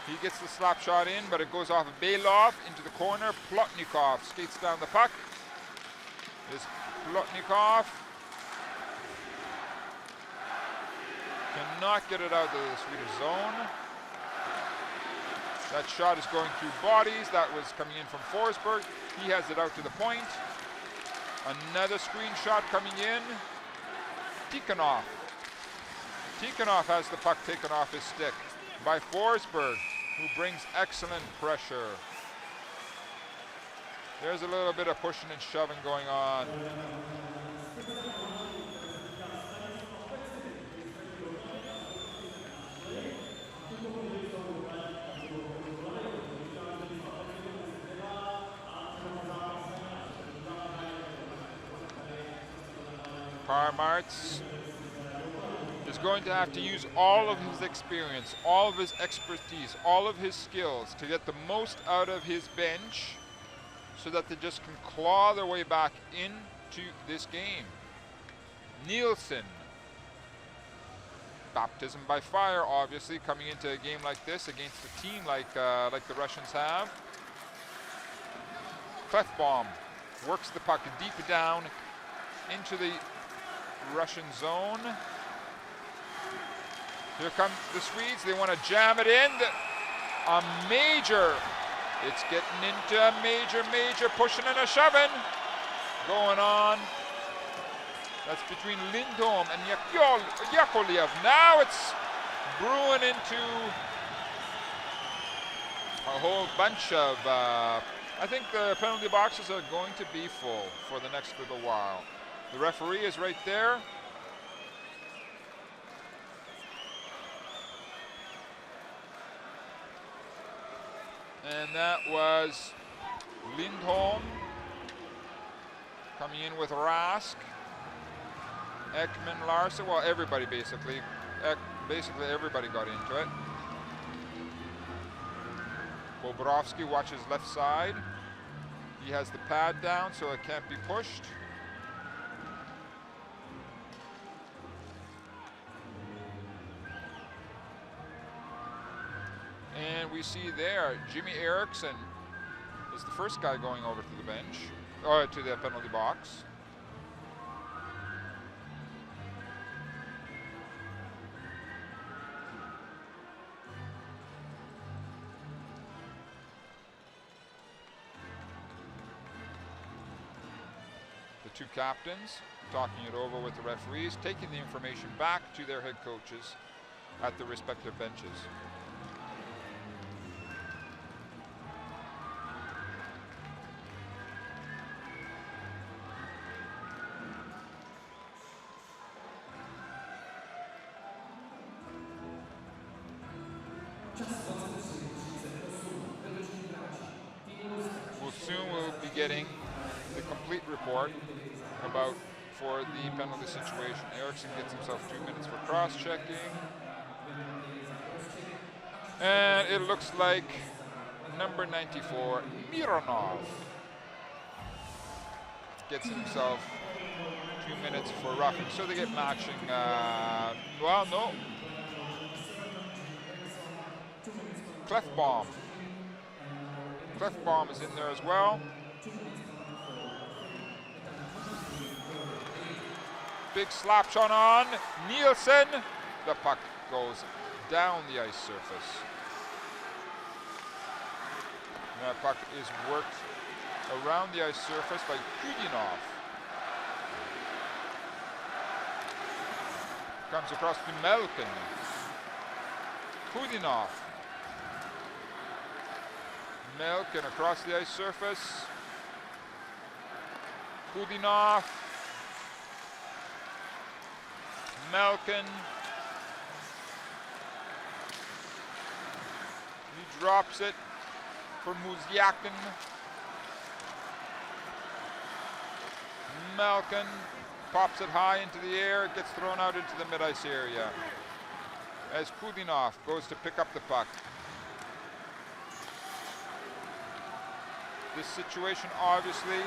He gets the slap shot in, but it goes off of Belov into the corner. Plotnikov skates down the puck. It is Plotnikov. Cannot get it out of the Swedish zone. That shot is going through bodies. That was coming in from Forsberg. He has it out to the point. Another screenshot coming in. Tikhonov. Tikhonov has the puck taken off his stick by Forsberg, who brings excellent pressure. There's a little bit of pushing and shoving going on. Parmarts is going to have to use all of his experience, all of his expertise, all of his skills to get the most out of his bench so that they just can claw their way back into this game. Nielsen. Baptism by fire, obviously, coming into a game like this against a team like the Russians have. Clefbaum works the puck deep down into the Russian zone. Here come the Swedes. They want to jam it in. A major. It's getting into a major pushing and a shoving going on. That's between Lindholm and Yakovlev. Now it's brewing into a whole bunch of... I think the penalty boxes are going to be full for the next little while. The referee is right there. And that was Lindholm coming in with Rask. Ekman Larson, well, everybody basically. Basically everybody got into it. Bobrovsky watches left side. He has the pad down so it can't be pushed. And we see there, Jimmy Eriksson is the first guy going over to the bench, or to the penalty box. The two captains talking it over with the referees, taking the information back to their head coaches at the respective benches. We'll be getting the complete report for the penalty situation. Eriksson gets himself 2 minutes for cross-checking. And it looks like number 94, Mironov, gets himself 2 minutes for roughing. So they get matching, well, no. Clefbaum. Clefbaum is in there as well. Big slap shot on Nielsen. The puck goes down the ice surface. That puck is worked around the ice surface by Kudinov. Comes across to Melkin. Kudinov. Melkin across the ice surface. Kudinov. Melkin. He drops it for Muzyakin. Melkin pops it high into the air. It gets thrown out into the mid-ice area as Kudinov goes to pick up the puck. This situation obviously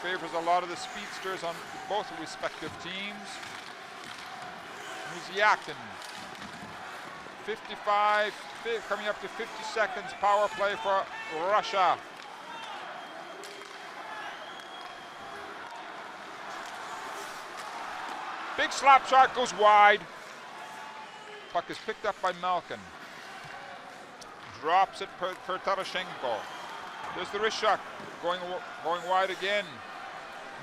favors a lot of the speedsters on both respective teams. Muzyakin, 55, coming up to 50 seconds, power play for Russia. Big slap shot goes wide. Puck is picked up by Malkin. Drops it for Tarashenko. There's the wrist shot going wide again.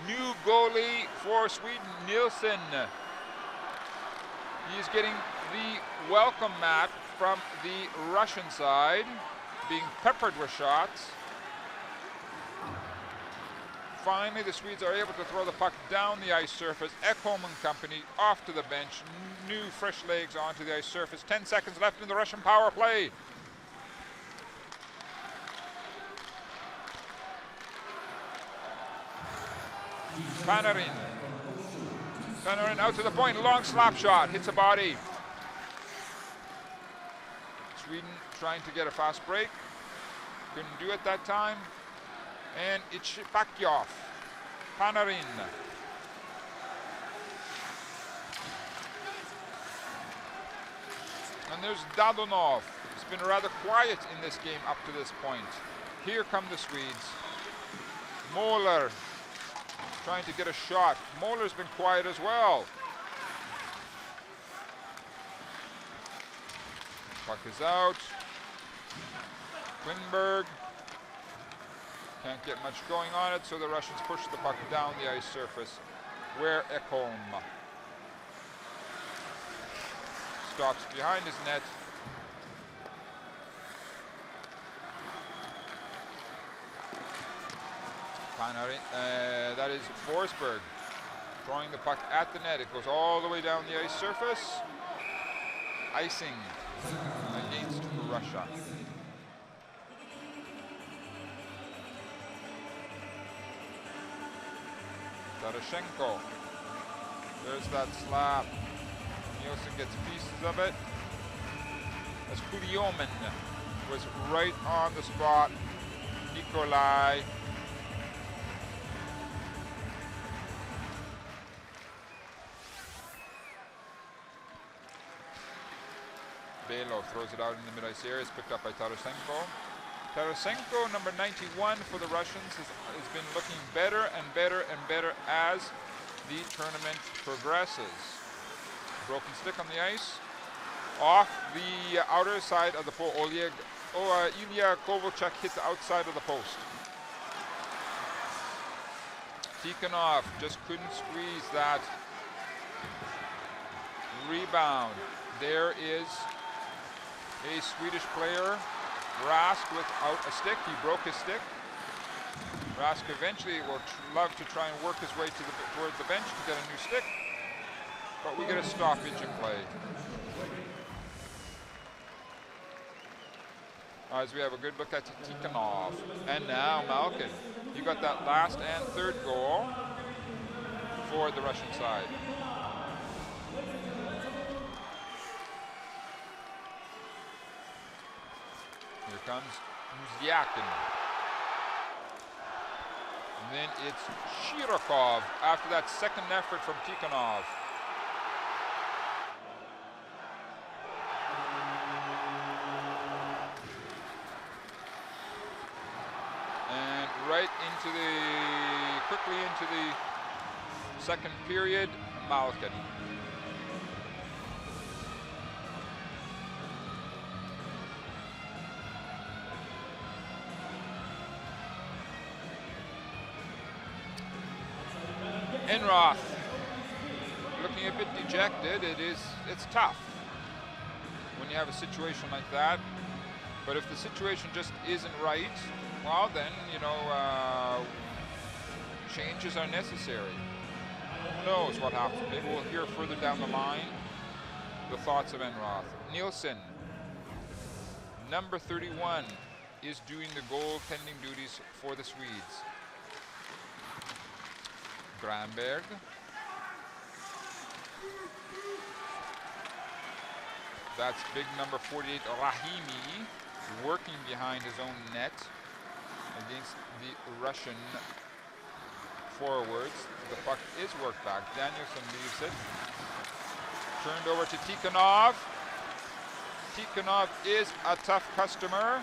New goalie for Sweden, Nielsen. He is getting the welcome mat from the Russian side, being peppered with shots. Finally, the Swedes are able to throw the puck down the ice surface. Ekholm and company off to the bench. New fresh legs onto the ice surface. 10 seconds left in the Russian power play. Panarin. Panarin out to the point. Long slap shot. Hits a body. Sweden trying to get a fast break. Couldn't do it that time. And it's Pakyov. Panarin. And there's Dadonov. It's been rather quiet in this game up to this point. Here come the Swedes. Moller trying to get a shot. Moller's been quiet as well. Puck is out. Klingberg can't get much going on it, so the Russians push the puck down the ice surface where Ekholm stops behind his net. Panarin, that is Forsberg throwing the puck at the net. It goes all the way down the ice surface. Icing against Russia. Tarashenko. There's that slap. Nielsen gets pieces of it. As Kuriomen was right on the spot. Nikolai. Belov throws it out in the mid-ice area. It's picked up by Tarasenko. Tarasenko, number 91 for the Russians, has been looking better and better and better as the tournament progresses. Broken stick on the ice. Off the outer side of the post. Ilya Kovalchuk hit the outside of the post. Tikhonov just couldn't squeeze that rebound. There is a Swedish player, Rask, without a stick. He broke his stick. Rask eventually will love to try and work his way towards the bench to get a new stick, but we get a stoppage in play. As we have a good look at Tikhonov. And now Malkin. You got that last and third goal for the Russian side. Here comes Muzyakin. And then it's Shirokov after that second effort from Tikhonov. And right quickly into the second period, Malkin. Enroth looking a bit dejected. It's tough when you have a situation like that. But if the situation just isn't right, well then, changes are necessary. Who knows what happens? Maybe we'll hear further down the line the thoughts of Enroth. Nielsen, number 31, is doing the goaltending duties for the Swedes. Granberg. That's big number 48, Rahimi, working behind his own net against the Russian forwards. The puck is worked back. Danielson leaves it. Turned over to Tikhonov. Tikhonov is a tough customer.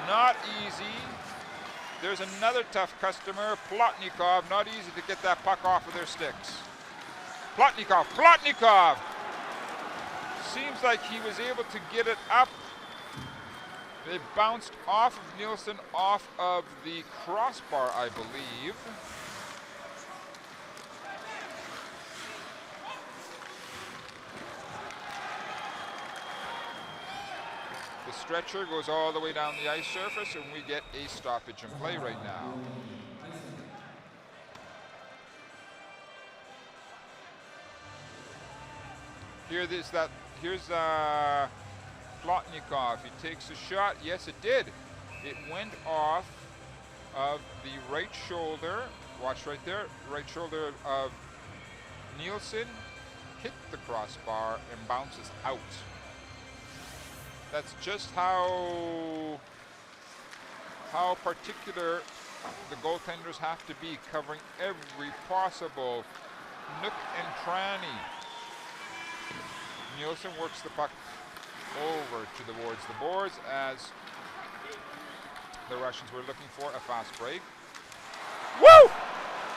Not easy. There's another tough customer, Plotnikov. Not easy to get that puck off of their sticks. Plotnikov! Seems like he was able to get it up. They bounced off of Nielsen, off of the crossbar, I believe. The stretcher goes all the way down the ice surface, and we get a stoppage in play right now. Here's Plotnikov. He takes a shot. Yes, it did. It went off of the right shoulder. Watch right there. Right shoulder of Nielsen. Hit the crossbar and bounces out. That's just how particular the goaltenders have to be, covering every possible nook and cranny. Nielsen works the puck over towards the boards as the Russians were looking for a fast break. Woo!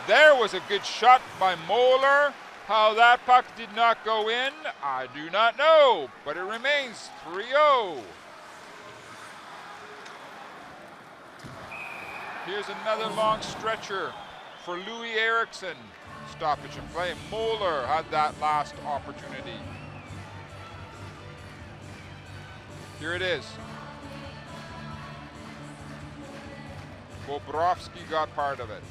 There was a good shot by Moeller. How that puck did not go in, I do not know, but it remains 3-0. Here's another long stretcher for Louis Eriksson. Stoppage and play. Moeller had that last opportunity. Here it is. Bobrovsky got part of it.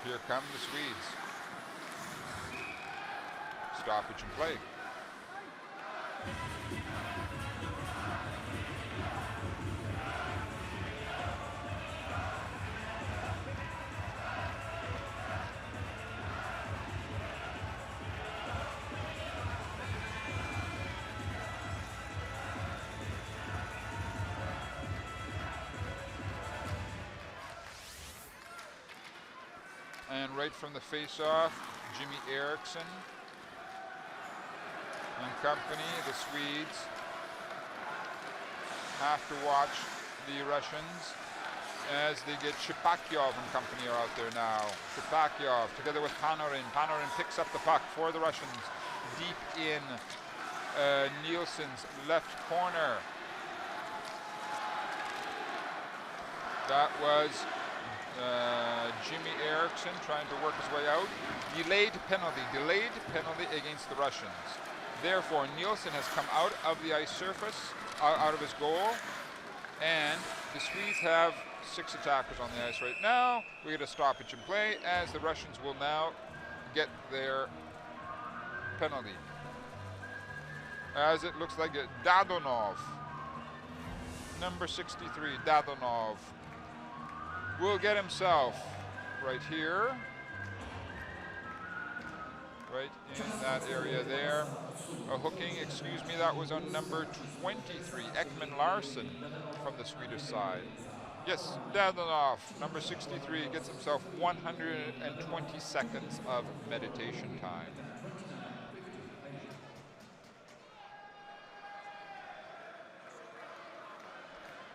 Here come the Swedes. Stoppage and play. And right from the face-off, Jimmy Eriksson and company, the Swedes, have to watch the Russians as they get Shipakyov and company are out there now. Shipakyov together with Panarin. Panarin picks up the puck for the Russians deep in Nielsen's left corner. That was Jimmy Eriksson trying to work his way out. Delayed penalty against the Russians. Therefore, Nielsen has come out of the ice surface, out of his goal, and the Swedes have 6 attackers on the ice right now. We get a stoppage and play as the Russians will now get their penalty. As it looks like Dadonov, number 63, Dadonov, will get himself right here, right in that area there. A hooking, excuse me, that was on number 23, Ekman Larsson from the Swedish side. Yes, Dadonov, number 63, gets himself 120 seconds of meditation time.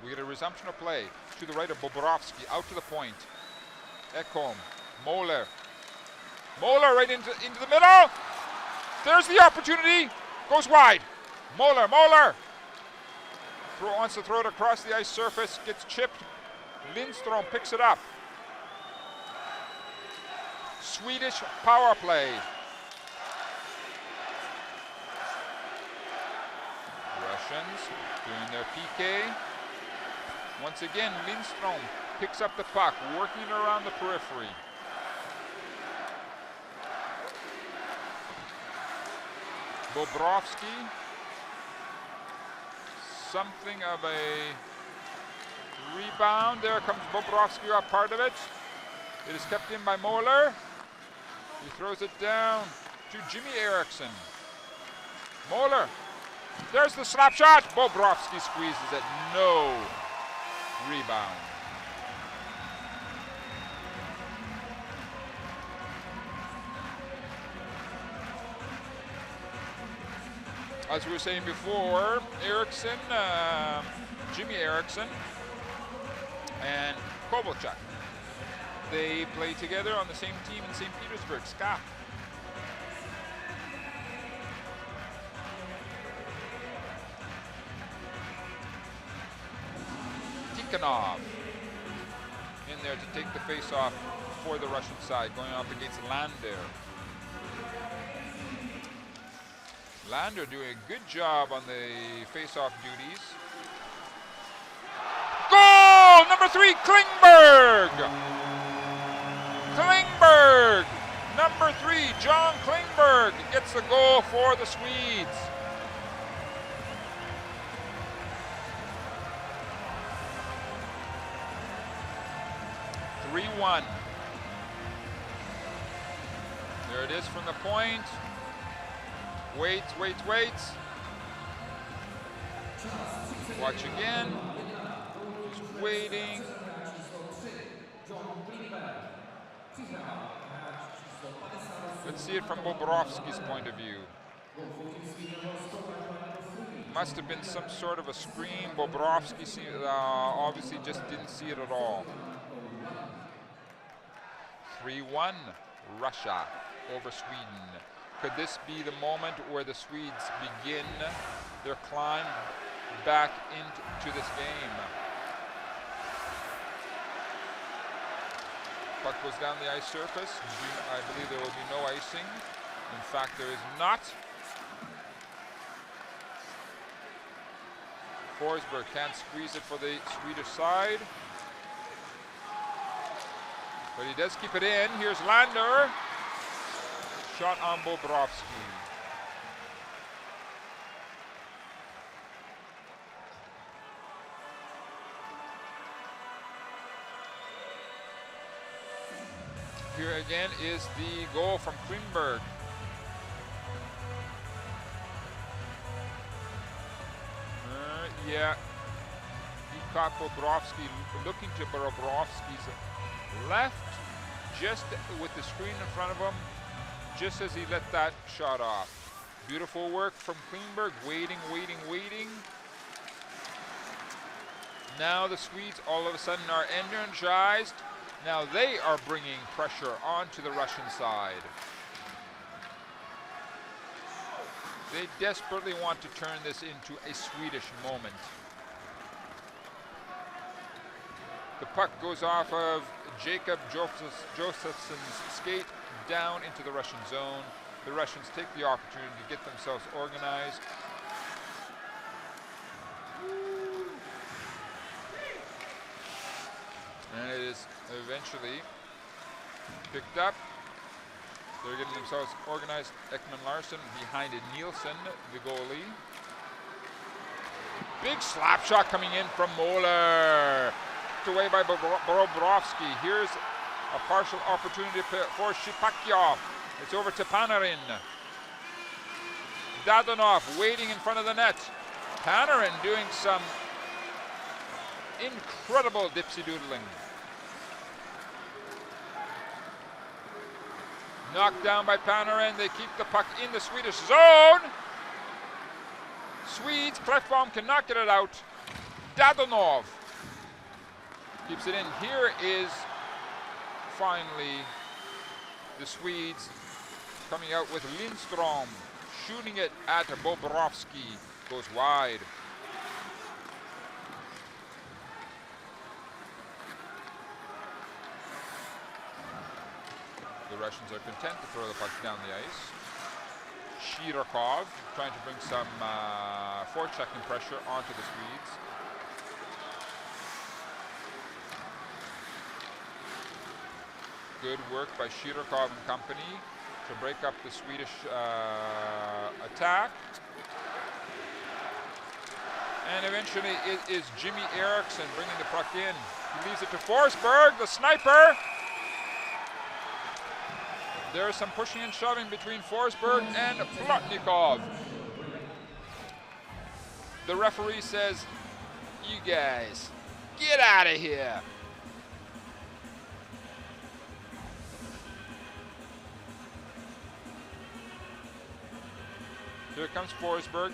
We get a resumption of play to the right of Bobrovsky, out to the point. Ekholm, Moeller. Moeller right into the middle. There's the opportunity. Goes wide. Moeller. Wants to throw it across the ice surface. Gets chipped. Lindstrom picks it up. Swedish power play. Russians doing their PK. Once again, Lindstrom picks up the puck, working around the periphery. Bobrovsky, something of a rebound. There comes Bobrovsky, got part of it. It is kept in by Moeller. He throws it down to Jimmy Eriksson. Moeller, there's the slap shot. Bobrovsky squeezes it, no rebound. As we were saying before, Eriksson, Jimmy Eriksson, and Kovalchuk, they play together on the same team in St. Petersburg, SKA. Tikhonov in there to take the face-off for the Russian side, going up against Lander. Lander doing a good job on the face-off duties. Goal! Number 3, Klingberg! Klingberg! Number 3, John Klingberg gets the goal for the Swedes. (3-1). There it is from the point. Waits. Watch again. He's waiting. Let's see it from Bobrovsky's point of view. Must have been some sort of a screen. Bobrovsky obviously just didn't see it at all. 3-1, Russia over Sweden. Could this be the moment where the Swedes begin their climb back into this game? Puck goes down the ice surface. I believe there will be no icing. In fact, there is not. Forsberg can't squeeze it for the Swedish side. But he does keep it in. Here's Lander. Shot on Bobrovsky. Here again is the goal from Klingberg. Yeah, he caught Bobrovsky, looking to Bobrovsky's left, just with the screen in front of him, just as he let that shot off. Beautiful work from Klingberg, waiting. Now the Swedes all of a sudden are energized. Now they are bringing pressure onto the Russian side. They desperately want to turn this into a Swedish moment. The puck goes off of Jacob Josephson's skate down into the Russian zone. The Russians take the opportunity to get themselves organized. And it is eventually picked up. They're getting themselves organized. Ekman Larsson behind it. Nielsen, the goalie. Big slap shot coming in from Moeller. Kicked away by Bobrovsky. Here's a partial opportunity for Shipakyov. It's over to Panarin. Dadonov waiting in front of the net. Panarin doing some incredible dipsy-doodling. Knocked down by Panarin. They keep the puck in the Swedish zone. Swedes, Clefbaum cannot get it out. Dadonov keeps it in. Here is finally the Swedes coming out with Lindstrom shooting it at Bobrovsky. Goes wide. The Russians are content to throw the puck down the ice. Shirokov trying to bring some forechecking pressure onto the Swedes. Good work by Shirokov and company to break up the Swedish attack. And eventually it is Jimmy Eriksson bringing the puck in. He leaves it to Forsberg, the sniper. There's some pushing and shoving between Forsberg and Plotnikov. The referee says, "You guys, get out of here." Here comes Forsberg.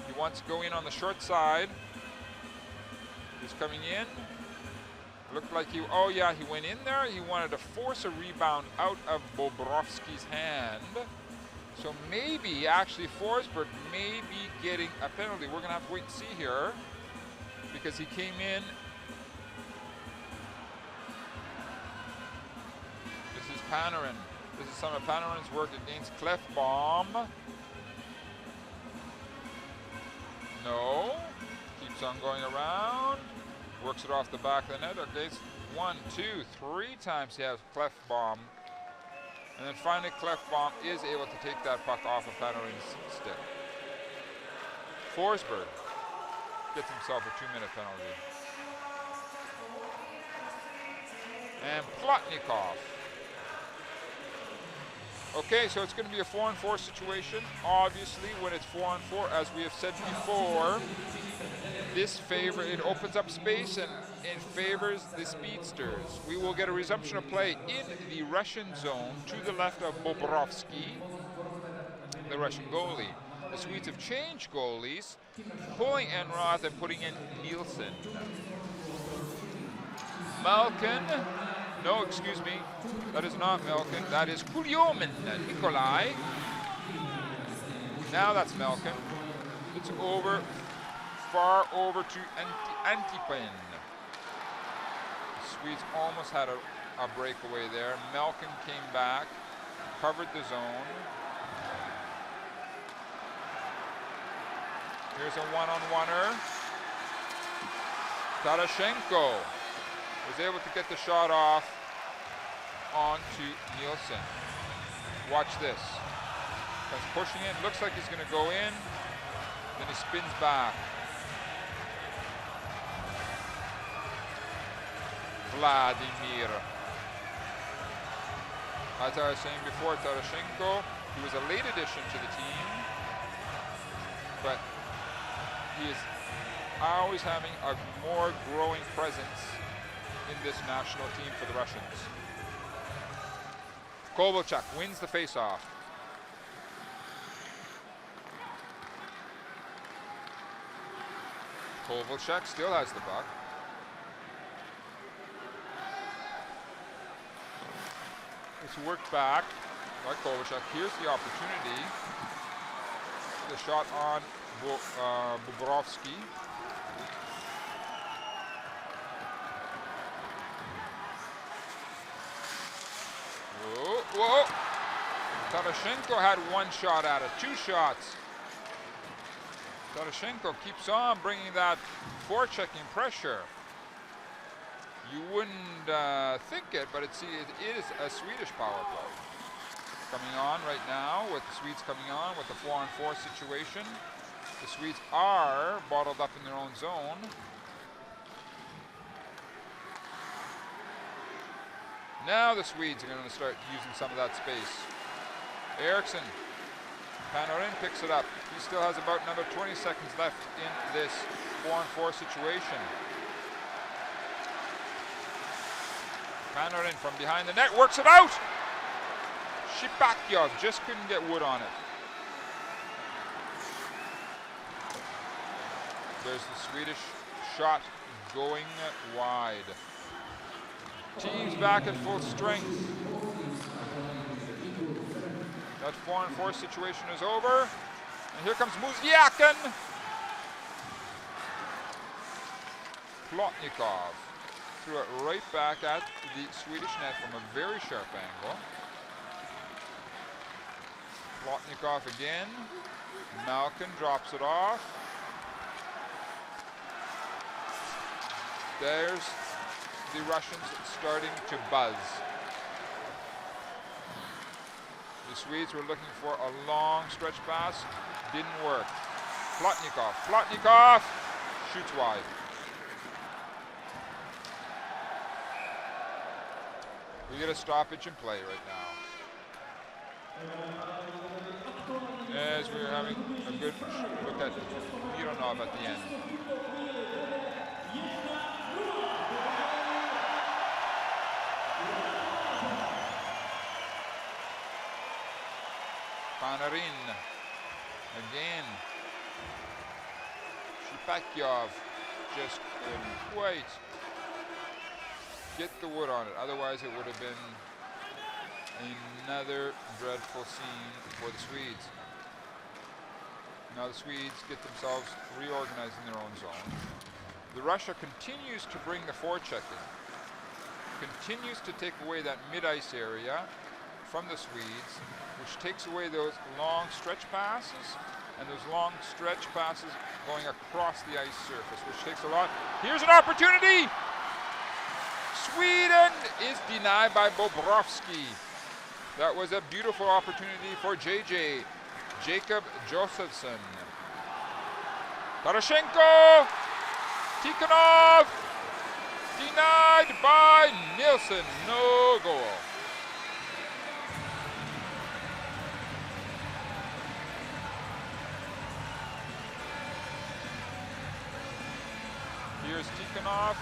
He wants to go in on the short side. He's coming in. Looked like he went in there. He wanted to force a rebound out of Bobrovsky's hand. So maybe actually Forsberg may be getting a penalty. We're gonna have to wait and see here because he came in. This is Panarin. This is some of Panarin's work against Clefbaum. No. Keeps on going around. Works it off the back of the net. Okay, 1, 2, 3 times he has Clefbaum. And then finally Clefbaum is able to take that puck off of Panarin's stick. Forsberg gets himself a 2-minute penalty. And Plotnikov. Okay, so it's going to be a 4-on-4 situation. Obviously, when it's 4-on-4, as we have said before, it opens up space and it favors the speedsters. We will get a resumption of play in the Russian zone to the left of Bobrovsky, the Russian goalie. The Swedes have changed goalies, pulling Enroth and putting in Nielsen. Malkin. No, excuse me. That is not Malkin. That is Kulyomin. Nikolai. Now that's Malkin. It's over, far over to Antipin. The Swedes almost had a breakaway there. Malkin came back, covered the zone. Here's a one-on-oneer. Tarashenko was able to get the shot off onto Nielsen. Watch this. He's pushing it. Looks like he's going to go in. Then he spins back. Vladimir. As I was saying before, Tarashenko, he was a late addition to the team, but he is always having a more growing presence in this national team for the Russians. Kovalchuk wins the faceoff. Kovalchuk still has the puck. It's worked back by Kovalchuk. Here's the opportunity. The shot on Bobrovsky. Whoa, whoa. Tarashenko had one shot at it, 2 shots. Tarashenko keeps on bringing that forechecking pressure. You wouldn't think it, but it is a Swedish power play. Coming on right now, with the Swedes coming on with the 4-on-4 situation. The Swedes are bottled up in their own zone. Now the Swedes are going to start using some of that space. Eriksson. Panarin picks it up. He still has about another 20 seconds left in this 4-on-4 situation. Panarin from behind the net works it out! Shipakyov just couldn't get wood on it. There's the Swedish shot going wide. Teams back at full strength. That 4-on-4 situation is over. And here comes Muziakin. Plotnikov threw it right back at the Swedish net from a very sharp angle. Plotnikov again. Malkin drops it off. There's the Russians starting to buzz. The Swedes were looking for a long stretch pass. Didn't work. Plotnikov. Plotnikov shoots wide. We get a stoppage in play right now. As we're having a good look at Mironov at the end. Panarin again. Shipakyov just couldn't quite get the wood on it. Otherwise, it would have been another dreadful scene for the Swedes. Now the Swedes get themselves reorganized in their own zone. The Russia continues to bring the forechecking, continues to take away that mid-ice area from the Swedes, which takes away those long stretch passes and those long stretch passes going across the ice surface, which takes a lot. Here's an opportunity! Sweden is denied by Bobrovsky. That was a beautiful opportunity for JJ, Jacob Josephson. Tarashenko, Tikhonov, denied by Nilsson, no goal. Here's Tikhonov.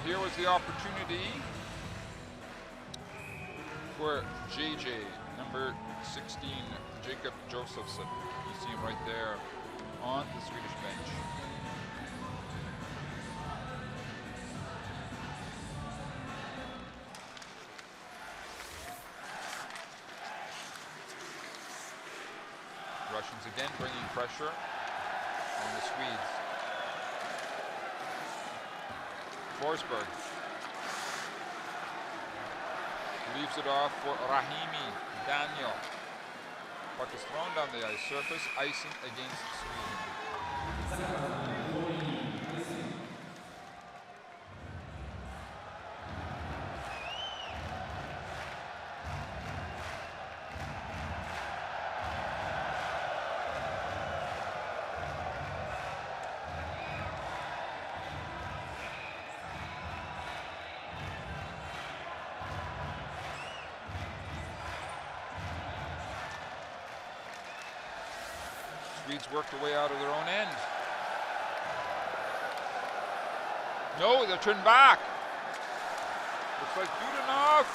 Here was the opportunity for JJ, number 16, Jacob Josephson. You see him right there on the Swedish bench. Russians again bringing pressure on the Swedes. Forsberg leaves it off for Rahimi Daniel. Puck is thrown down the ice surface, icing against Sweden. Swedes work their way out of their own end. No, they're turned back. Looks like Dudonov.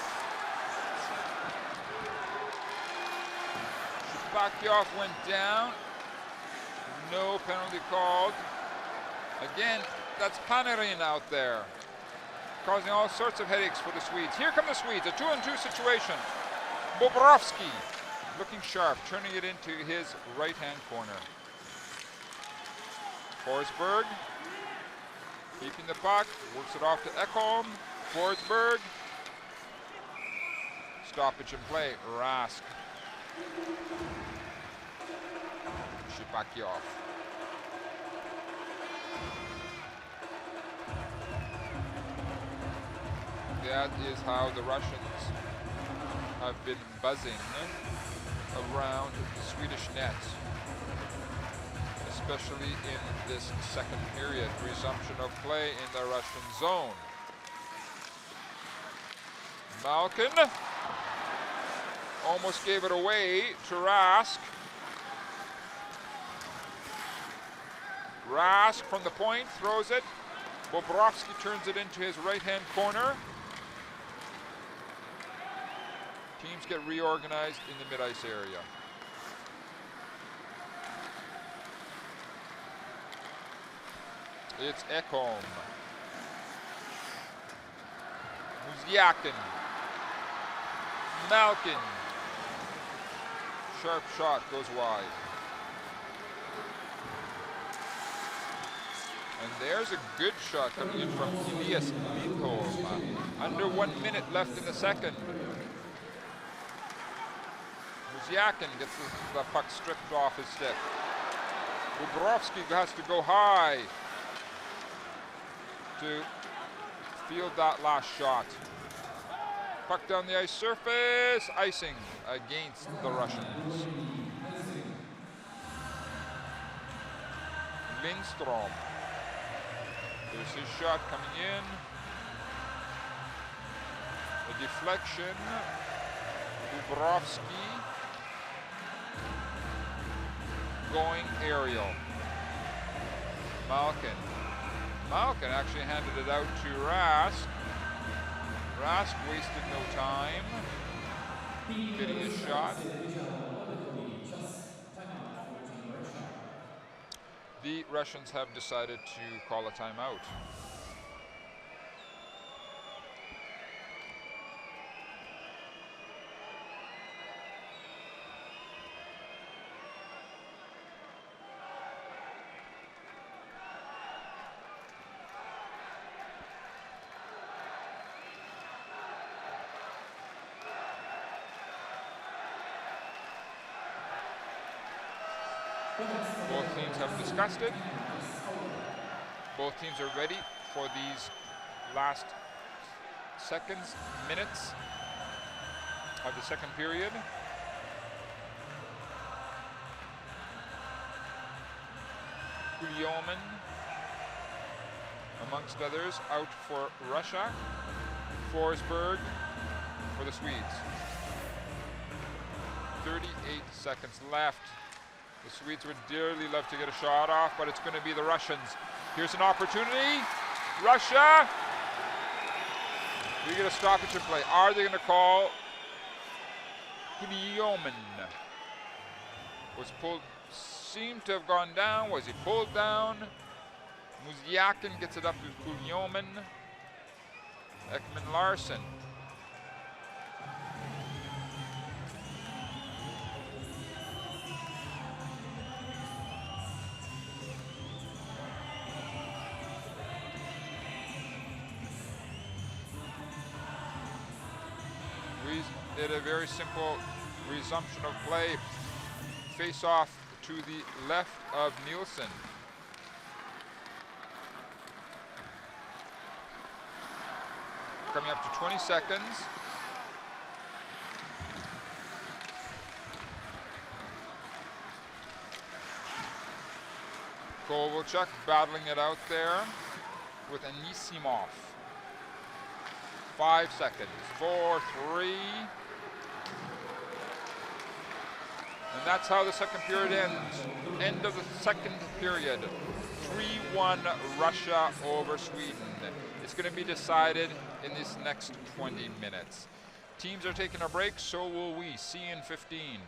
Shubakov went down. No penalty called. Again, that's Panarin out there, causing all sorts of headaches for the Swedes. Here come the Swedes, a 2-on-2 situation. Bobrovsky looking sharp, turning it into his right-hand corner. Forsberg keeping the puck, works it off to Ekholm. Forsberg. Stoppage in play. Rask. Shubakov. That is how the Russians have been buzzing around the Swedish net, especially in this second period. Resumption of play in the Russian zone. Malkin almost gave it away to Rask. Rask from the point throws it. Bobrovsky turns it into his right-hand corner. Teams get reorganized in the mid-ice area. It's Ekholm. Muzyakin. Malkin. Sharp shot goes wide. And there's a good shot coming in from Elias Lindholm. Under 1 minute left in the second. Muzyakin gets the puck stripped off his stick. Bobrovsky has to go high to field that last shot. Puck down the ice surface, icing against the Russians. Lindstrom. There's his shot coming in. A deflection. Bobrovsky going aerial. Malkin. Malkin actually handed it out to Rask. Rask wasted no time getting his shot. The Russians have decided to call a timeout. Both teams have discussed it. Both teams are ready for these last seconds, minutes of the second period. Guillaumin, amongst others, out for Russia. Forsberg for the Swedes. 38 seconds left. The Swedes would dearly love to get a shot off, but it's going to be the Russians. Here's an opportunity. Russia. We get a stoppage in play. Are they going to call? Guillaumin was pulled, seemed to have gone down. Was he pulled down? Muziakin gets it up to Guillaumin. Ekman Larson. We did a very simple resumption of play. Face off to the left of Nielsen. Coming up to 20 seconds. Kovalchuk battling it out there with Anisimov. 5 seconds. 4, 3. And that's how the second period ends. End of the second period. 3-1 Russia over Sweden. It's going to be decided in this next 20 minutes. Teams are taking a break, so will we. See you in 15.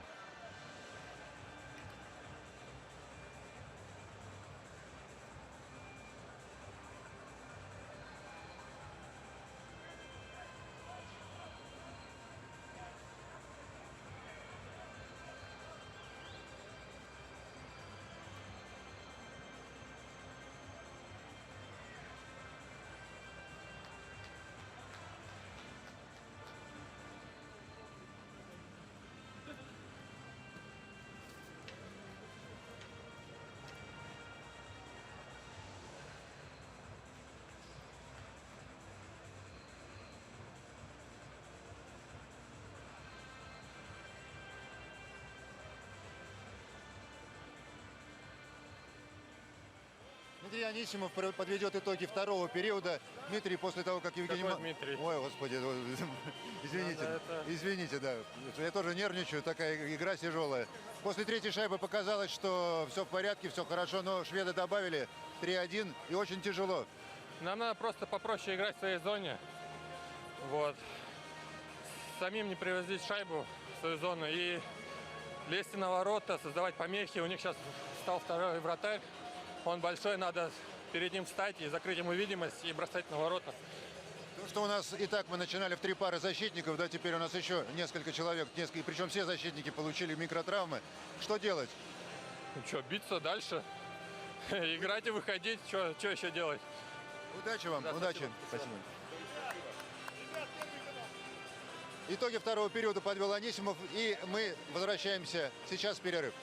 Дмитрий Анисимов подведет итоги второго периода. Дмитрий, после того, как Евгений... Какой Дмитрий? Ой, господи, извините, извините, да. Я тоже нервничаю, такая игра тяжелая. После третьей шайбы показалось, что все в порядке, все хорошо, но шведы добавили 3-1 и очень тяжело. Нам надо просто попроще играть в своей зоне. Вот. Самим не привозить шайбу в свою зону и лезть на ворота, создавать помехи. У них сейчас стал второй вратарь. Он большой, надо перед ним встать и закрыть ему видимость и бросать на ворота. То, что у нас и так мы начинали в 3 пары защитников, да, теперь у нас еще несколько человек, и причем все защитники получили микротравмы. Что делать? Ну что, биться дальше, играть и выходить, что еще делать? Удачи вам, Да, удачи. спасибо. Итоги второго периода подвел Анисимов, и мы возвращаемся сейчас в перерыв.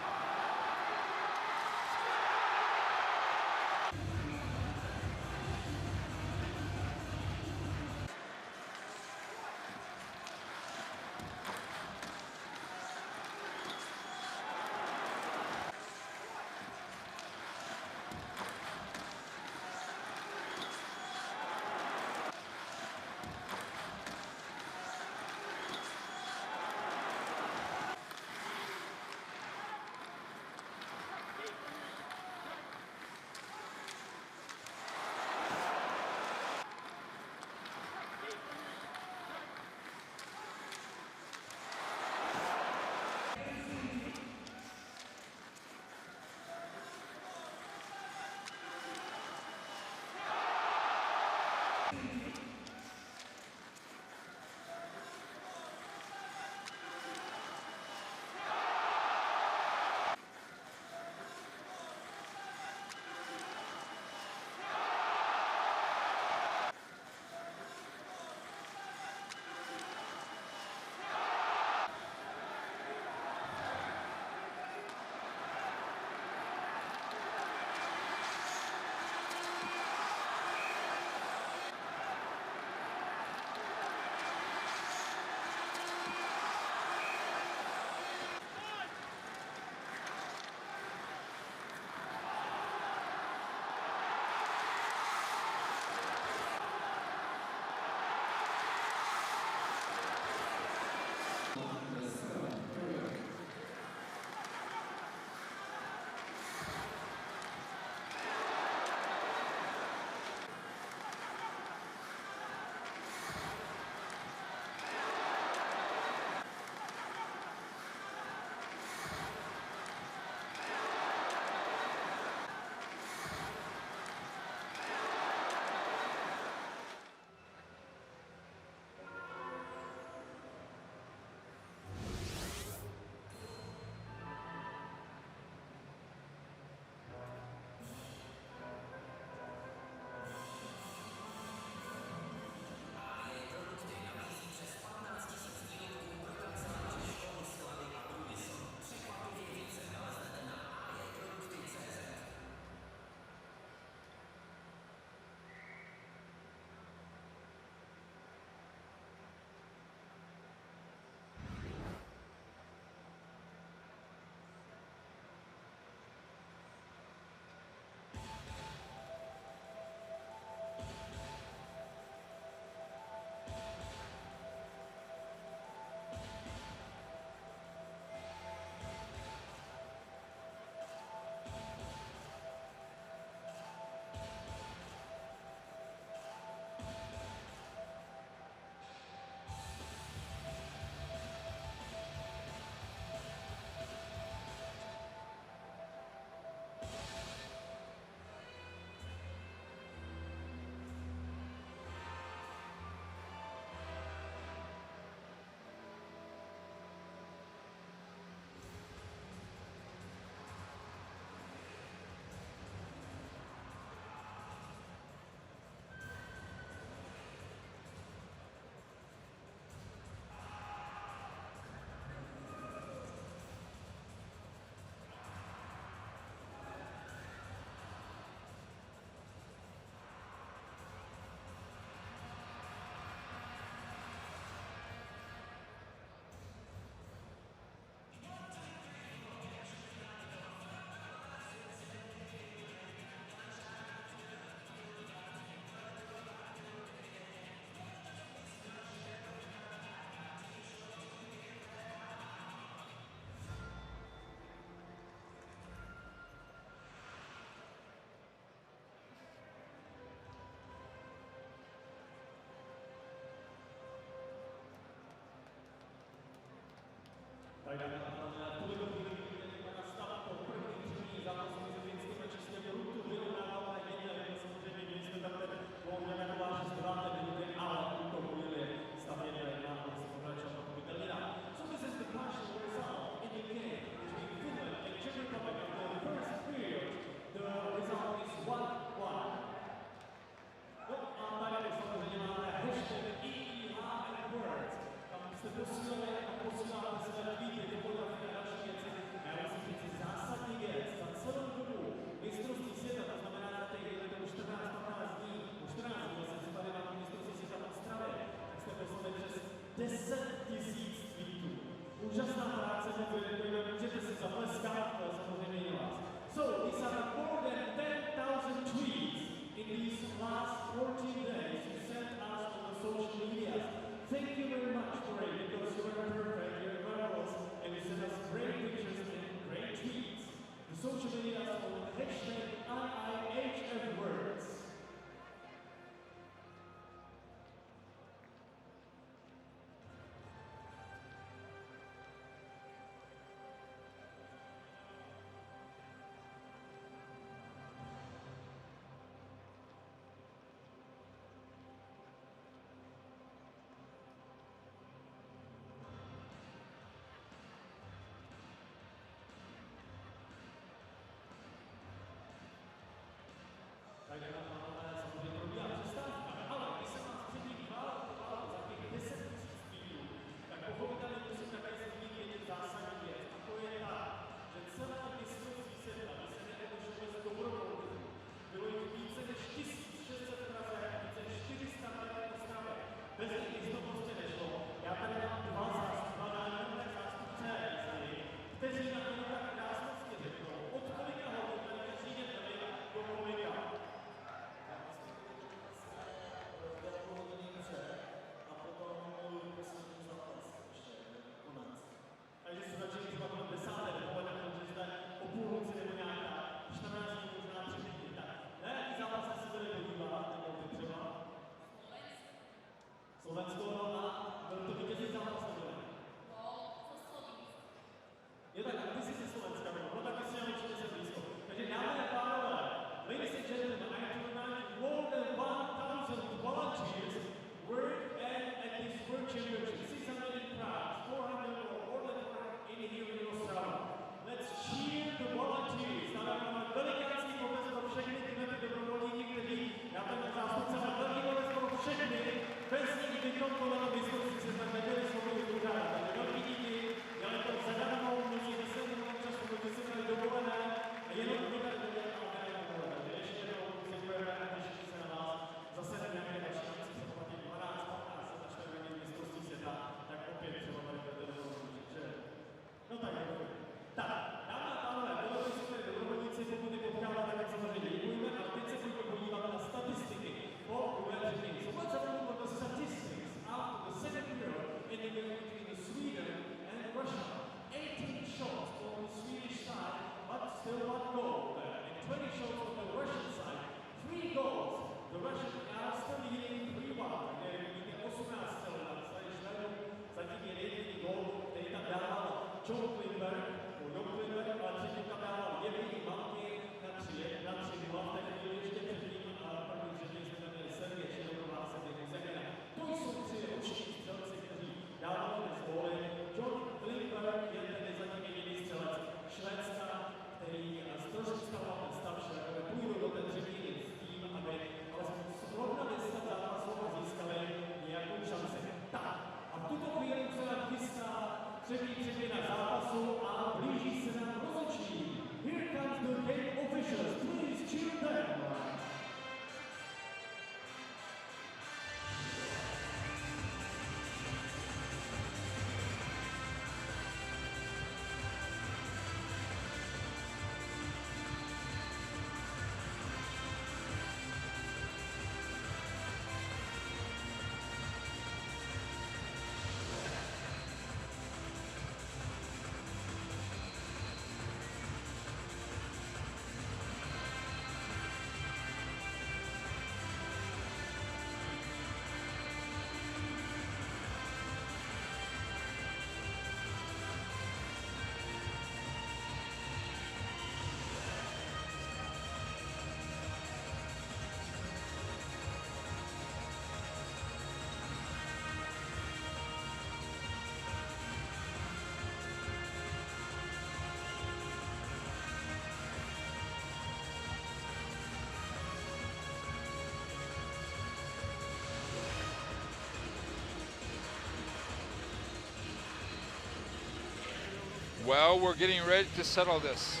Well, we're getting ready to settle this.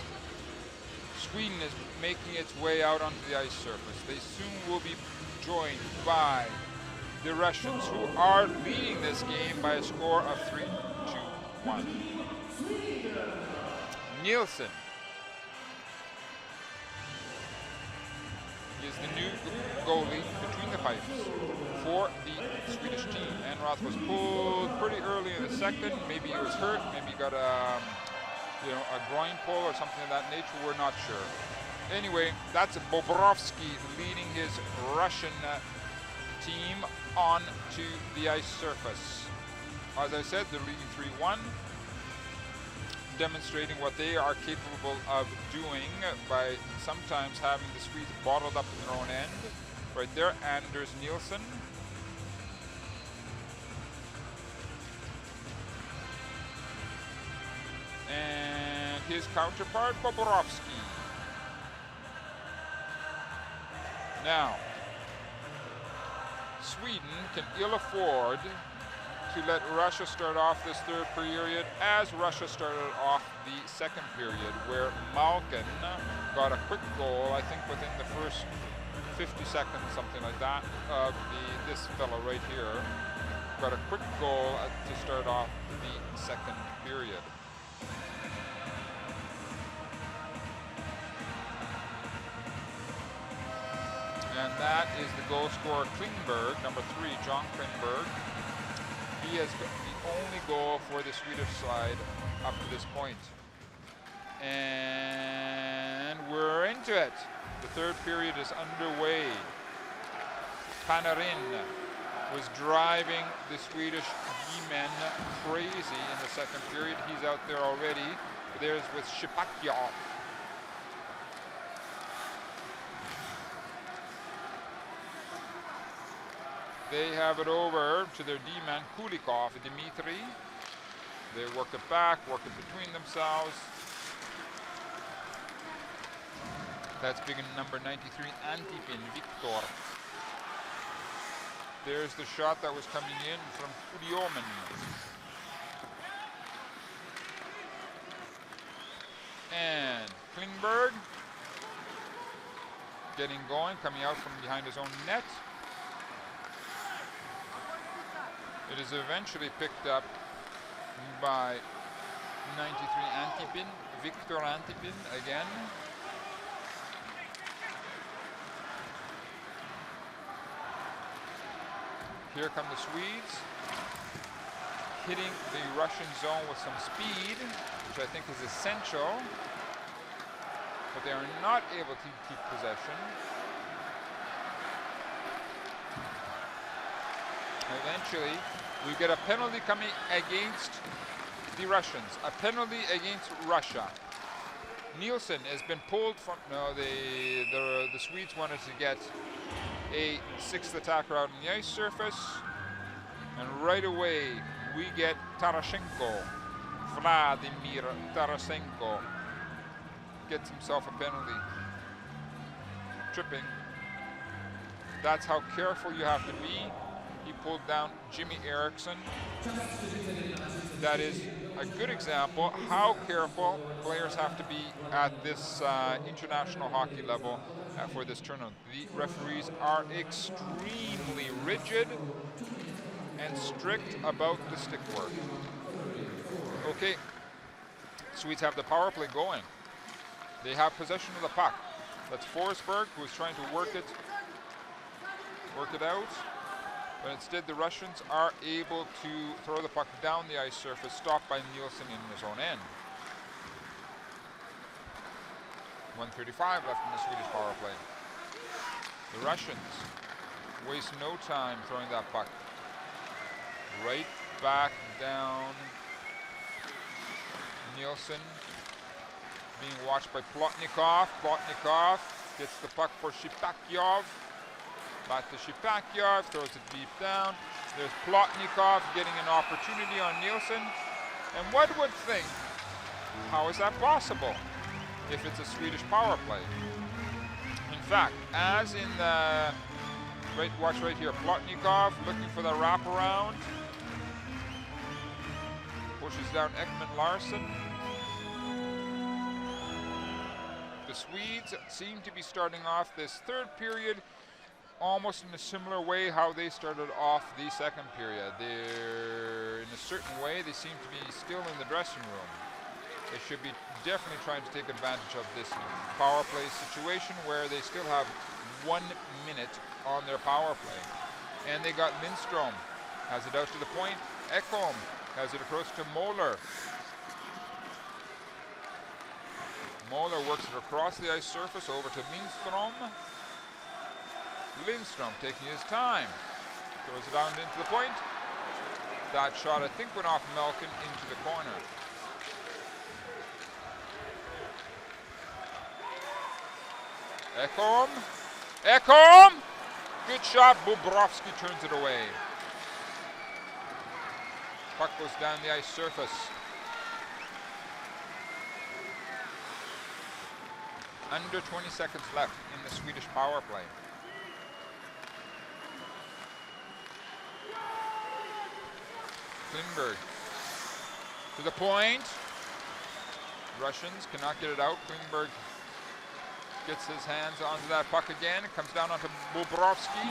Sweden is making its way out onto the ice surface. They soon will be joined by the Russians, who are leading this game by a score of 3-2-1. Nielsen is the new goalie between the pipes for the Swedish team. Enroth was pulled pretty early in the second. Maybe he was hurt. Maybe he got a groin pull or something of that nature. We're not sure. Anyway, that's Bobrovsky leading his Russian team onto the ice surface. As I said, they're leading 3-1, demonstrating what they are capable of doing by sometimes having the Swedes bottled up in their own end. Right there, Anders Nielsen. And his counterpart, Bobrovsky. Now, Sweden can ill afford to let Russia start off this third period as Russia started off the second period, where Malkin got a quick goal, I think within the first 50 seconds, something like that, of this fellow right here. Got a quick goal to start off the second period. And that is the goal scorer, Klingberg, number 3, John Klingberg. He has got the only goal for the Swedish side up to this point. And we're into it. The third period is underway. Panarin was driving the Swedish D-men crazy in the second period. He's out there already. There's with Shipakyov. They have it over to their D-man, Kulikov, Dmitry. They work it back, work it between themselves. That's big number 93, Antipin, Viktor. There's the shot that was coming in from Kudiomen. And Klingberg getting going, coming out from behind his own net. It is eventually picked up by 93 Antipin, Viktor Antipin again. Here come the Swedes, hitting the Russian zone with some speed, which I think is essential, but they are not able to keep possession. Eventually, we get a penalty coming against the Russians, a penalty against Russia. Nielsen has been pulled from, no, the Swedes wanted to get a sixth attacker out on the ice surface, and right away we get Tarashenko, Vladimir Tarasenko, gets himself a penalty. Tripping. That's how careful you have to be. He pulled down Jimmy Eriksson. That is a good example how careful players have to be at this international hockey level for this tournament. The referees are extremely rigid and strict about the stick work. Okay, Swedes have the power play going. They have possession of the puck. That's Forsberg, who is trying to work it out. But instead, the Russians are able to throw the puck down the ice surface, stopped by Nielsen in his own end. 1:35 left in the Swedish power play. The Russians waste no time throwing that puck right back down. Nielsen being watched by Plotnikov. Plotnikov gets the puck for Shipakyov. Back to Shipakyov, throws it deep down. There's Plotnikov getting an opportunity on Nielsen. And one would think, how is that possible if it's a Swedish power play? In fact, as in the, watch right here, Plotnikov looking for the wraparound. Pushes down Ekman Larsson. Swedes seem to be starting off this third period almost in a similar way how they started off the second period. They're, in a certain way, they seem to be still in the dressing room. They should be definitely trying to take advantage of this power play situation where they still have 1 minute on their power play. And they got Lindstrom, has it out to the point. Ekholm has it across to Moeller. Moeller works it across the ice surface over to Lindstrom. Lindstrom taking his time. Throws it down into the point. That shot, I think, went off Malkin into the corner. Ekholm. Ekholm! Good shot. Bobrovsky turns it away. Puck goes down the ice surface. Under 20 seconds left in the Swedish power play. Klingberg to the point. Russians cannot get it out. Klingberg gets his hands onto that puck again. It comes down onto Bobrovsky.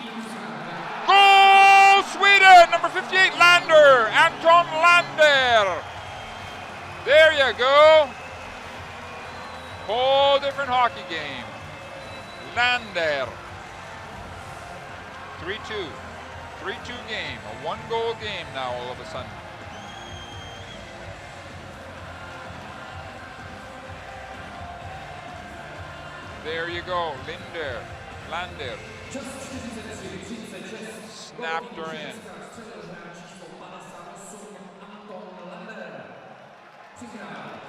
Goal! Sweden! Number 58, Lander! Anton Lander! There you go. Whole different hockey game. Lander. 3-2. 3-2 game. A 1-goal game now all of a sudden. There you go. Lander. Snapped her in.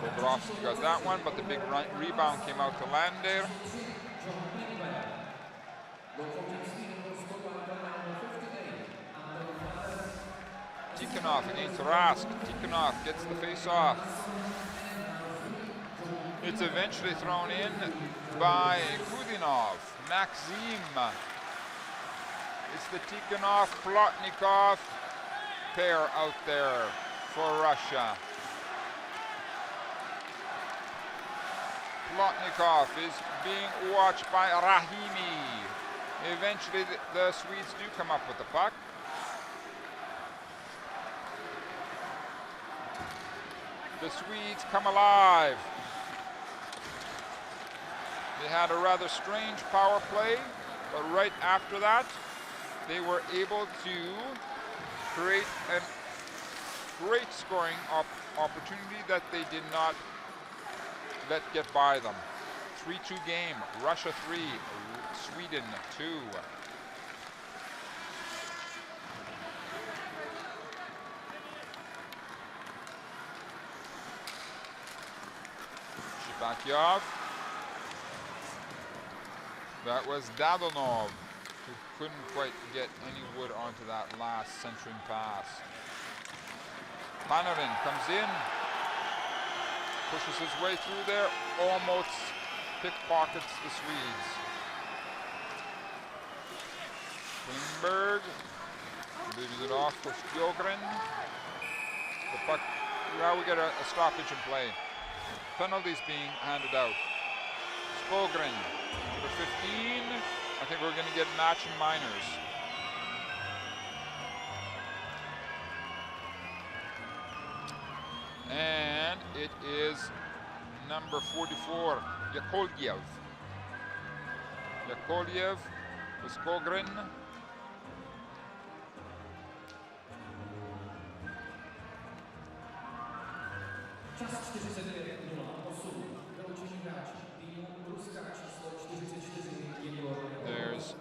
Bobrovsky got that one, but the big rebound came out to Lander. Tikhonov against Rask. Tikhonov gets the face-off. It's eventually thrown in by Kudinov. Maxim. It's the Tikhonov-Plotnikov pair out there for Russia. Plotnikov is being watched by Rahimi. Eventually the Swedes do come up with the puck. The Swedes come alive. They had a rather strange power play, but right after that, they were able to create a great scoring opportunity that they did not let get by them. 3-2 game, Russia 3, Sweden 2. Shibakyov. That was Dadonov, who couldn't quite get any wood onto that last centering pass. Panarin comes in, pushes his way through there, almost pickpockets the Swedes. Klingberg leaves it off for Skjogren. The puck, now we get a stoppage in play. Penalties being handed out. Skjogren, number 15. I think we're going to get matching minors. And it is number 44, Yakovlev. Yakovlev with Skjogren. There's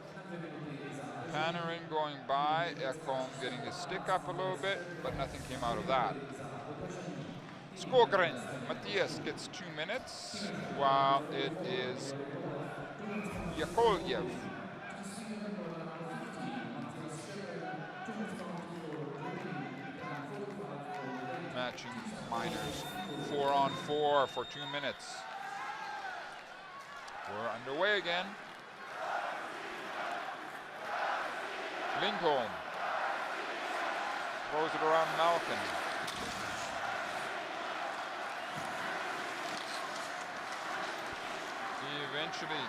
Panarin going by, Ekholm getting his stick up a little bit, but nothing came out of that. Skjogren, Matthias gets 2 minutes, while it is Yakovlev. Matching minors, 4-on-4 for 2 minutes. We're underway again. Lindholm throws it around Malkin. Eventually,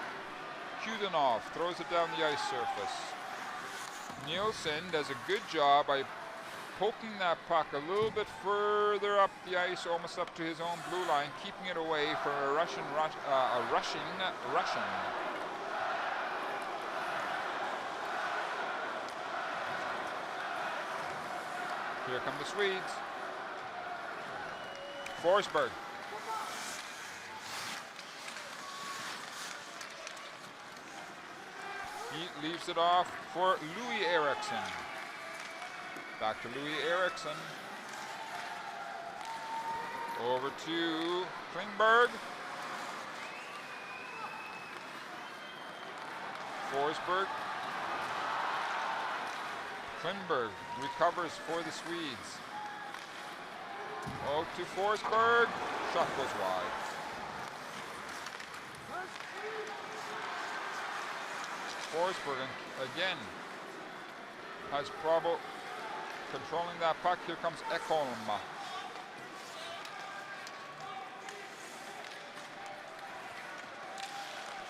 Kudanov throws it down the ice surface. Nielsen does a good job by poking that puck a little bit further up the ice, almost up to his own blue line, keeping it away from a rushing Russian. Here come the Swedes. Forsberg. He leaves it off for Louis Eriksson. Back to Louis Eriksson. Over to Klingberg. Forsberg. Klingberg recovers for the Swedes. Out to Forsberg. Shot goes wide. Forsberg again has trouble controlling that puck. Here comes Ekholm.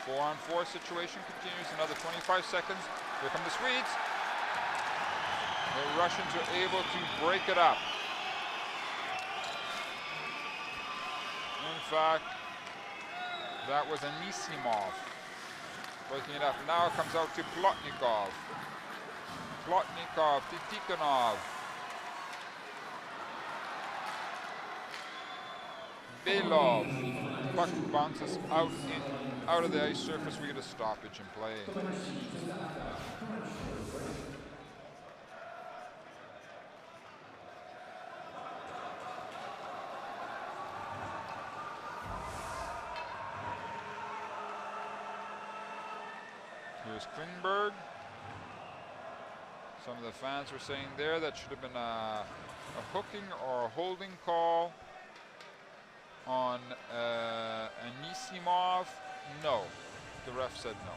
4-on-4 situation continues. Another 25 seconds. Here come the Swedes. The Russians are able to break it up. In fact, that was Anisimov breaking it up. Now it comes out to Plotnikov. Plotnikov to Tikhonov. Belov. Puck bounces out of the ice surface. We get a stoppage in play. Here's Klingberg. Some of the fans were saying there that should have been a hooking or a holding call on Anisimov. No, the ref said no.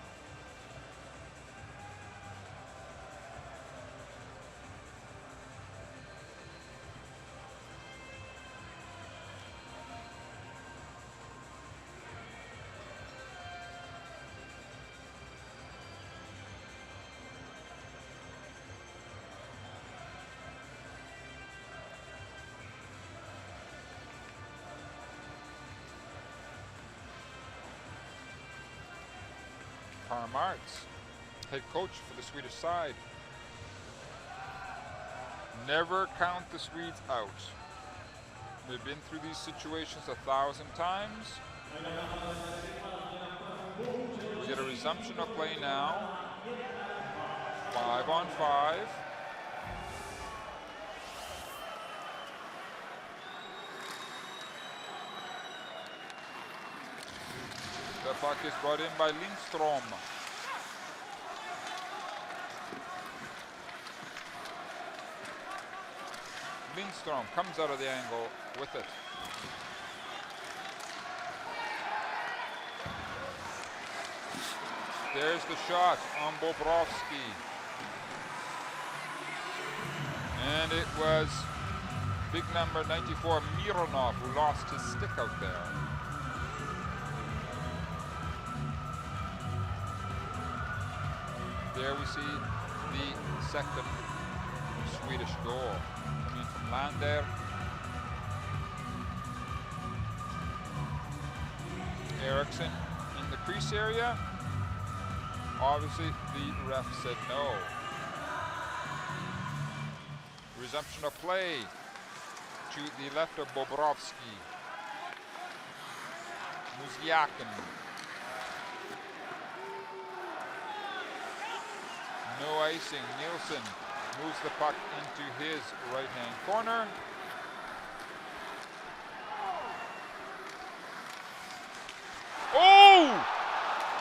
Martz, head coach for the Swedish side. Never count the Swedes out. They've been through these situations 1,000 times. We get a resumption of play now. 5-on-5. The puck is brought in by Lindstrom. Lindstrom comes out of the angle with it. There's the shot on Bobrovsky. And it was big number 94, Mironov, who lost his stick out there. There we see the second Swedish goal coming from Lander. Eriksson in the crease area. Obviously, the ref said no. Resumption of play to the left of Bobrovsky. Muzyakin. No icing. Nielsen moves the puck into his right-hand corner. Oh!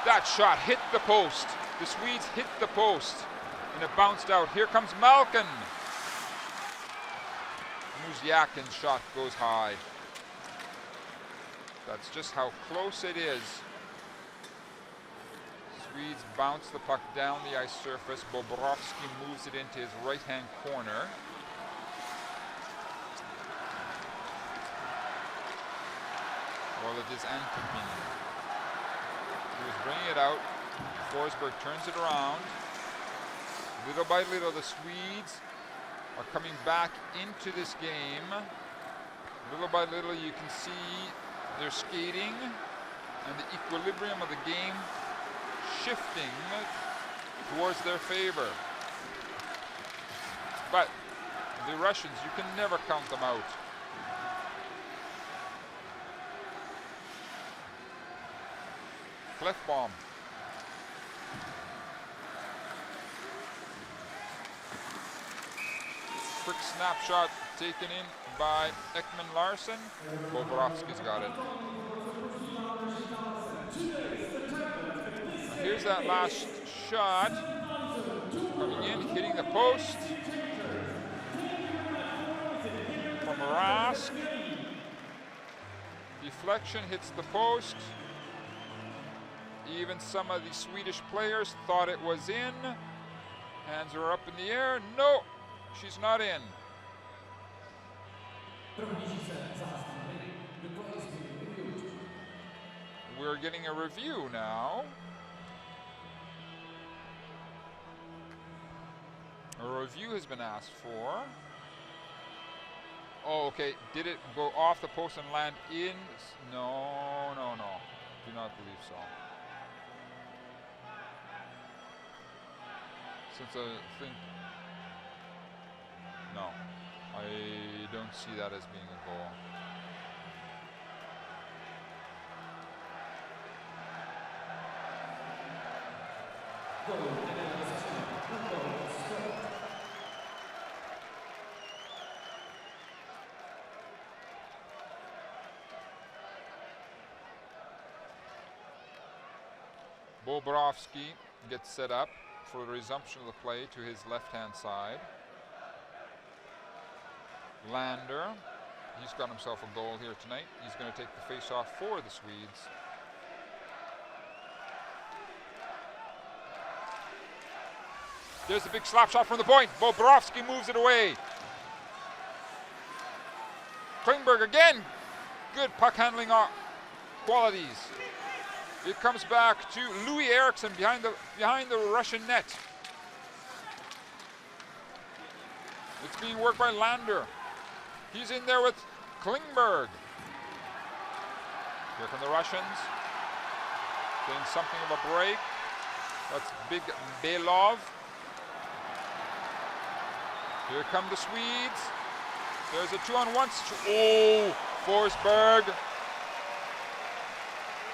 That shot hit the post. The Swedes hit the post and it bounced out. Here comes Malkin. Muzyakin's shot goes high. That's just how close it is. Swedes bounce the puck down the ice surface. Bobrovsky moves it into his right-hand corner. Well, it is Antipin who is bringing it out. Forsberg turns it around. Little by little, the Swedes are coming back into this game. Little by little, you can see their skating and the equilibrium of the game shifting towards their favor. But the Russians, you can never count them out. Clefbaum. Quick snapshot taken in by Ekman Larson. Bobrovsky's got it. Now here's that last shot. Coming in, hitting the post. From Rask. Deflection hits the post. Even some of the Swedish players thought it was in. Hands are up in the air. No, she's not in. We're getting a review now. A review has been asked for. Oh, okay. Did it go off the post and land in? No, no, no. Do not believe so. Since I think, no, I don't see that as being a goal. Bobrovsky gets set up for the resumption of the play to his left-hand side. Lander, he's got himself a goal here tonight. He's going to take the face-off for the Swedes. There's a big slap shot from the point. Bobrovsky moves it away. Klingberg again. Good puck handling qualities. It comes back to Louis Eriksson behind the Russian net. It's being worked by Lander. He's in there with Klingberg. Here come the Russians. Getting something of a break. That's big Belov. Here come the Swedes. There's a 2-on-1. Oh, Forsberg.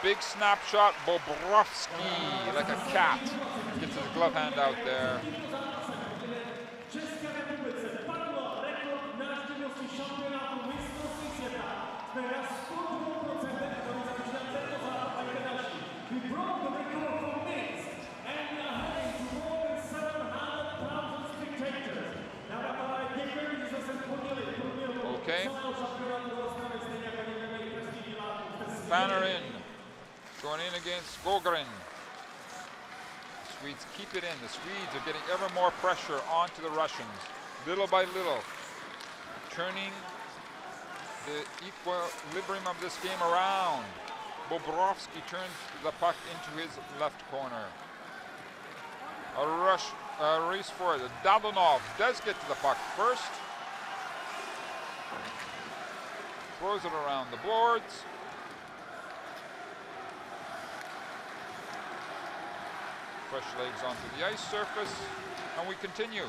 Big snapshot, Bobrovsky, like a cat. Gets his glove hand out there. Okay. Banner in. Going in against Gogren. The Swedes keep it in. The Swedes are getting ever more pressure onto the Russians. Little by little. Turning the equilibrium of this game around. Bobrovsky turns the puck into his left corner. A race for it. Dadonov does get to the puck first. Throws it around the boards. Fresh legs onto the ice surface, and we continue.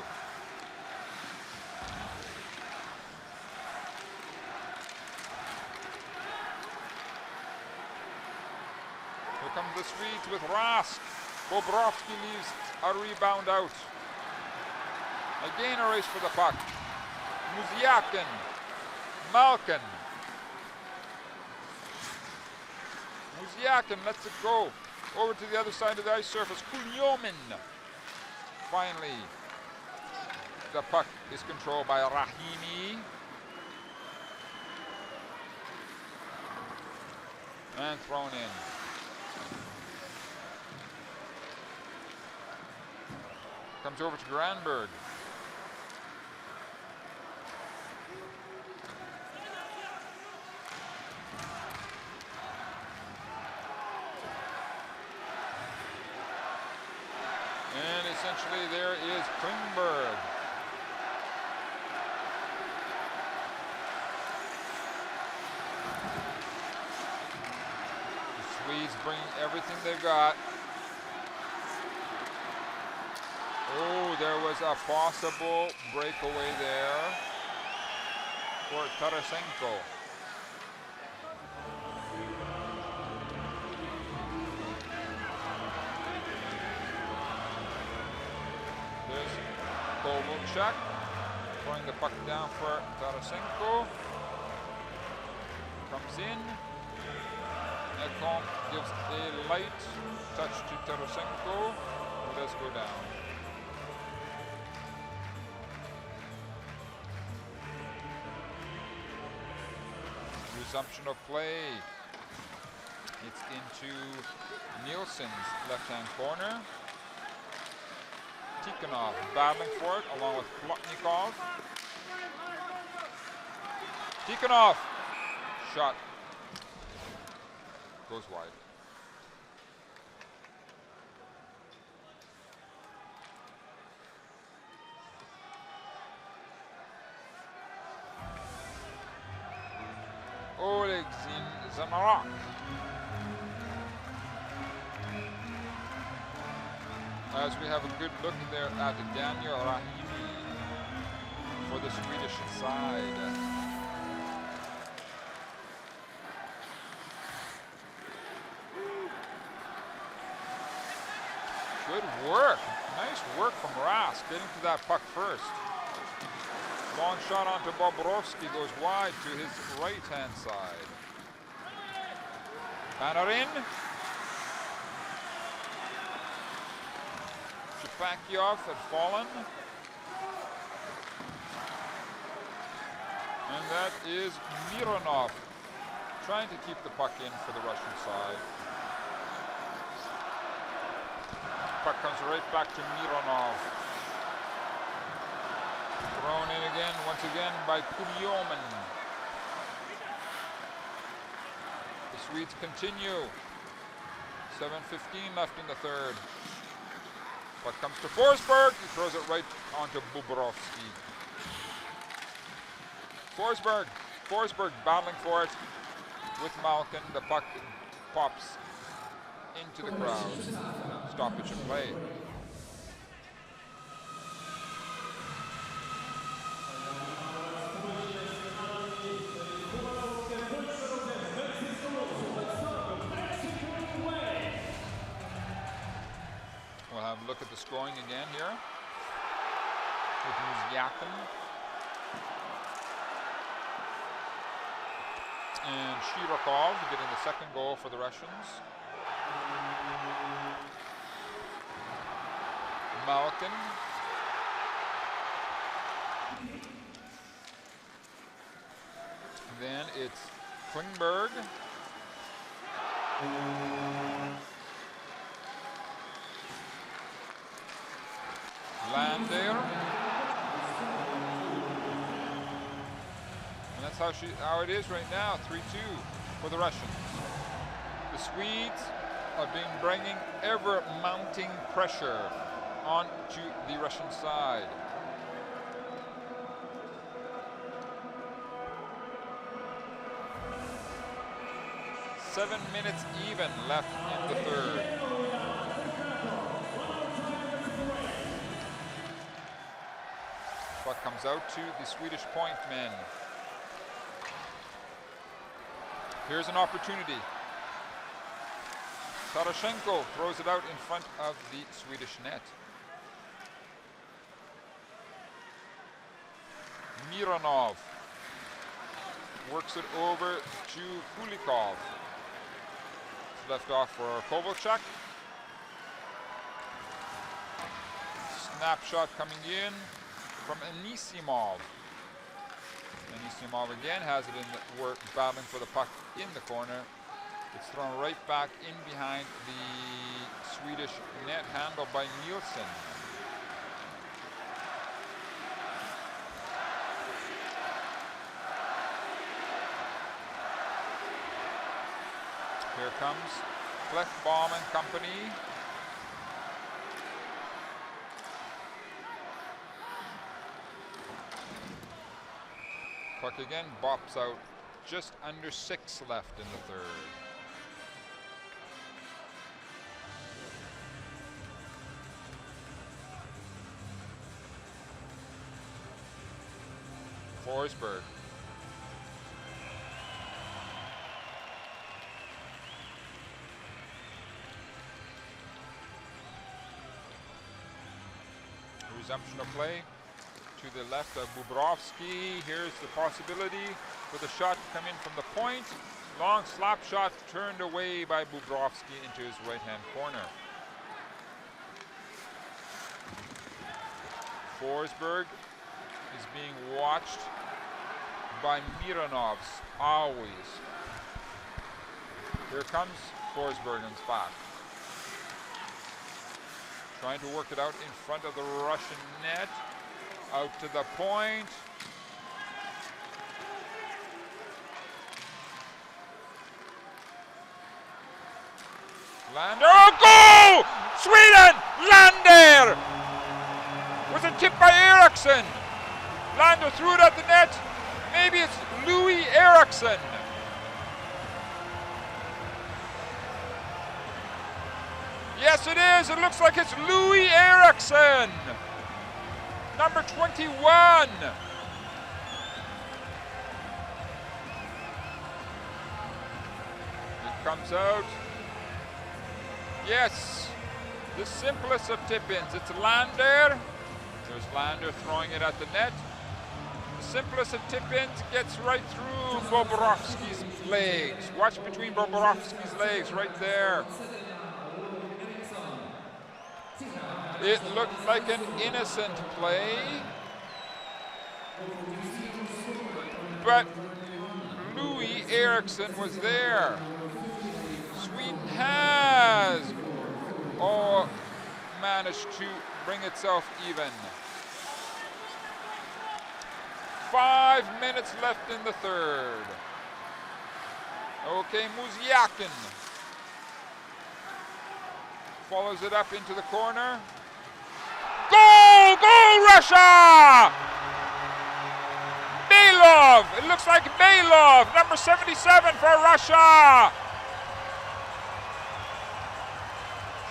Here come the Swedes with Rask. Bobrovsky leaves a rebound out. Again a race for the puck. Muziakin. Malkin. Muziakin lets it go. Over to the other side of the ice surface. Kulyomin. Finally, the puck is controlled by Rahimi. And thrown in. Comes over to Granberg. essentially there is Klingberg. The Swedes bringing everything they've got. Oh, there was a possible breakaway there for Tarasenko. There's Kovalchuk throwing the puck down for Tarasenko. Comes in. Ekholm gives a light touch to Tarasenko, who does go down. Resumption of play. It's into Nielsen's left-hand corner. Tikhonov battling for it along with Plotnikov. Tikhonov! Shot. Goes wide. Oleg Zamarok. As we have a good look there at Daniel Rahimi for the Swedish side. Good work. Nice work from Rask getting to that puck first. Long shot onto Bobrovsky, goes wide to his right-hand side. Panarin. Shepakhiov had fallen. And that is Mironov trying to keep the puck in for the Russian side. Puck comes right back to Mironov. Thrown in again, once again, by Kuliomen. The Swedes continue. 7:15 left in the third. Puck comes to Forsberg. He throws it right onto Bobrovsky. Forsberg battling for it with Malkin. The puck pops into the crowd. Stoppage of play. We'll have a look at the scoring again here with Muzyakin. And Shirokov getting the second goal for the Russians. Malkin. Then it's Klingberg. Lander. And that's how it is right now, 3-2 for the Russians. The Swedes have been bringing ever mounting pressure onto the Russian side. Seven minutes even left in the third. Puck comes out to the Swedish point men. Here's an opportunity. Tarashenko throws it out in front of the Swedish net. Mironov works it over to Kulikov. It's left off for Kovalchuk. Snapshot coming in from Anisimov. Anisimov again has it in the work, battling for the puck in the corner. It's thrown right back in behind the Swedish net, handled by Nielsen. Here comes Fleckbaum and company. Puck again bops out. Just under 6 left in the third. Forsberg. Resumption of play to the left of Bobrovsky. Here's the possibility for the shot to come in from the point. Long slap shot turned away by Bobrovsky into his right-hand corner. Forsberg is being watched by Miranovs, always. Here comes Forsberg and back. Trying to work it out in front of the Russian net. Out to the point. Lander, oh, goal! Sweden! Lander! Was it tipped by Eriksson? Lander threw it at the net. Maybe it's Louis Eriksson. Yes, it is. It looks like it's Louis Eriksson. Number 21. It comes out. Yes, the simplest of tip-ins. It's Lander. There's Lander throwing it at the net. The simplest of tip-ins gets right through Bobrovsky's legs. Watch between Bobrovsky's legs right there. It looked like an innocent play, but Louis Eriksson was there. Sweden has managed to bring itself even. 5 minutes left in the third. Okay, Muzyakin follows it up into the corner. Goal! Goal, Russia! Bailov! It looks like Bailov, number 77 for Russia!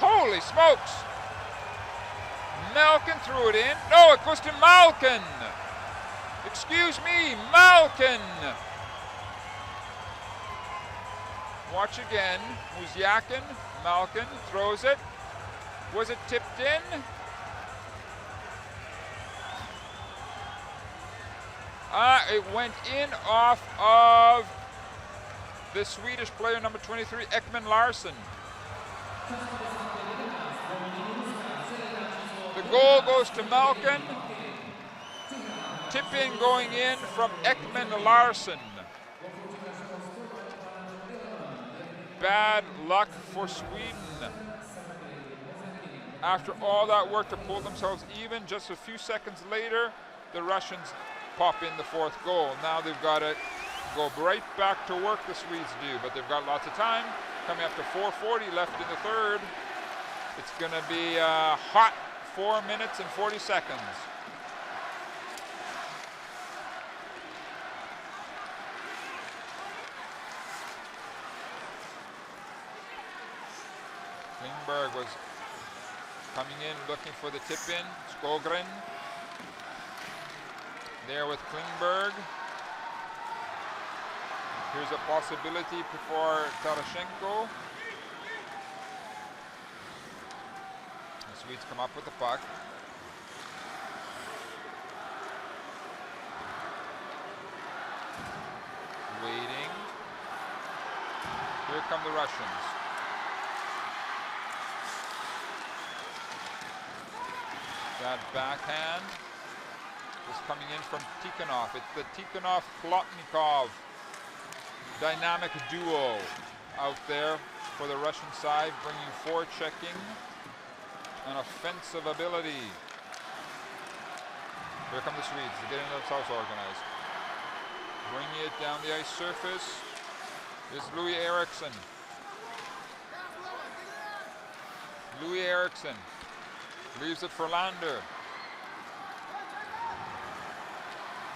Holy smokes! Malkin threw it in. No, it goes to Malkin. Excuse me, Malkin. Watch again. Muzyakin, Malkin throws it. Was it tipped in? It went in off of the Swedish player number 23, Ekman Larsson. The goal goes to Malkin. Tip-in going in from Ekman Larsson. Bad luck for Sweden. After all that work to pull themselves even, just a few seconds later, the Russians pop in the fourth goal. Now they've got to go right back to work, the Swedes do, but they've got lots of time. Coming up to 4:40 left in the third. It's going to be a hot 4 minutes and 40 seconds. Klingberg was coming in, looking for the tip-in. Skogren there with Klingberg. Here's a possibility for Tarashenko. The Swedes come up with the puck. Waiting. Here come the Russians. That backhand is coming in from Tikhonov. It's the Tikhonov-Plotnikov dynamic duo out there for the Russian side, bringing forechecking and offensive ability. Here come the Swedes. They're getting themselves organized. Bringing it down the ice surface is Louis Eriksson. Louis Eriksson leaves it for Lander.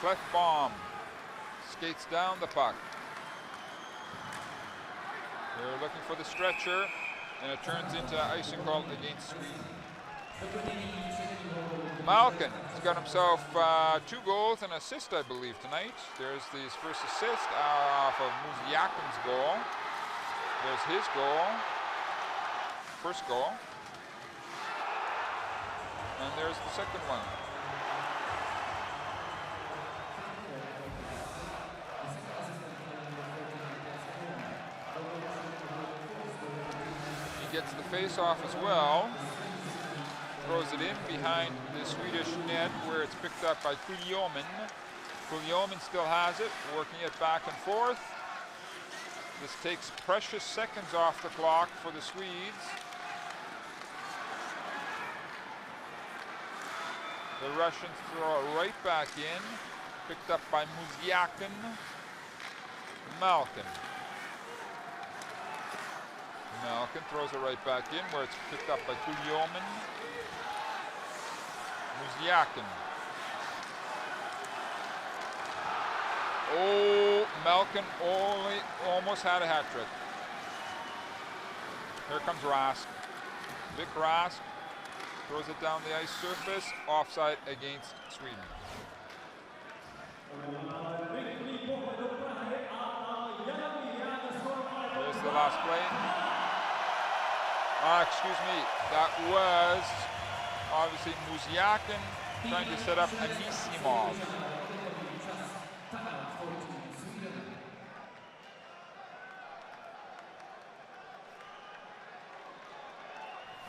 Clefbaum skates down the puck. They're looking for the stretcher, and it turns into icing call against Sweden. Malkin has got himself 2 goals and assist, I believe, tonight. There's his first assist off of Muziakin's goal. There's his goal, first goal. And there's the second one. He gets the face-off as well. Throws it in behind the Swedish net where it's picked up by Kuljomen. Kuljomen still has it, working it back and forth. This takes precious seconds off the clock for the Swedes. The Russians throw it right back in, picked up by Muziakin. Malkin. Malkin throws it right back in where it's picked up by Kuljomen. Muziakin. Oh, Malkin almost had a hat trick. Here comes Rask. Vic Rask throws it down the ice surface, offside against Sweden. Here's the last play. Excuse me, that was obviously Muziakin trying to set up Anisimov.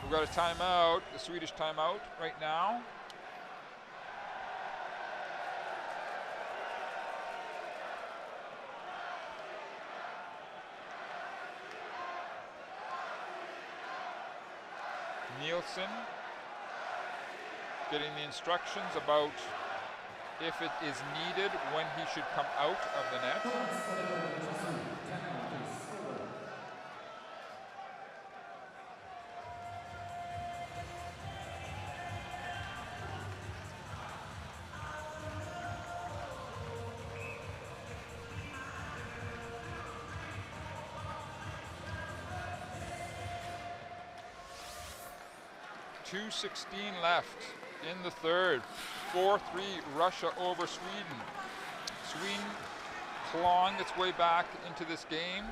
We've got a timeout, the Swedish timeout right now. Nielsen getting the instructions about if it is needed when he should come out of the net. .2:16 left in the third. 4-3 Russia over Sweden. Sweden clawing its way back into this game.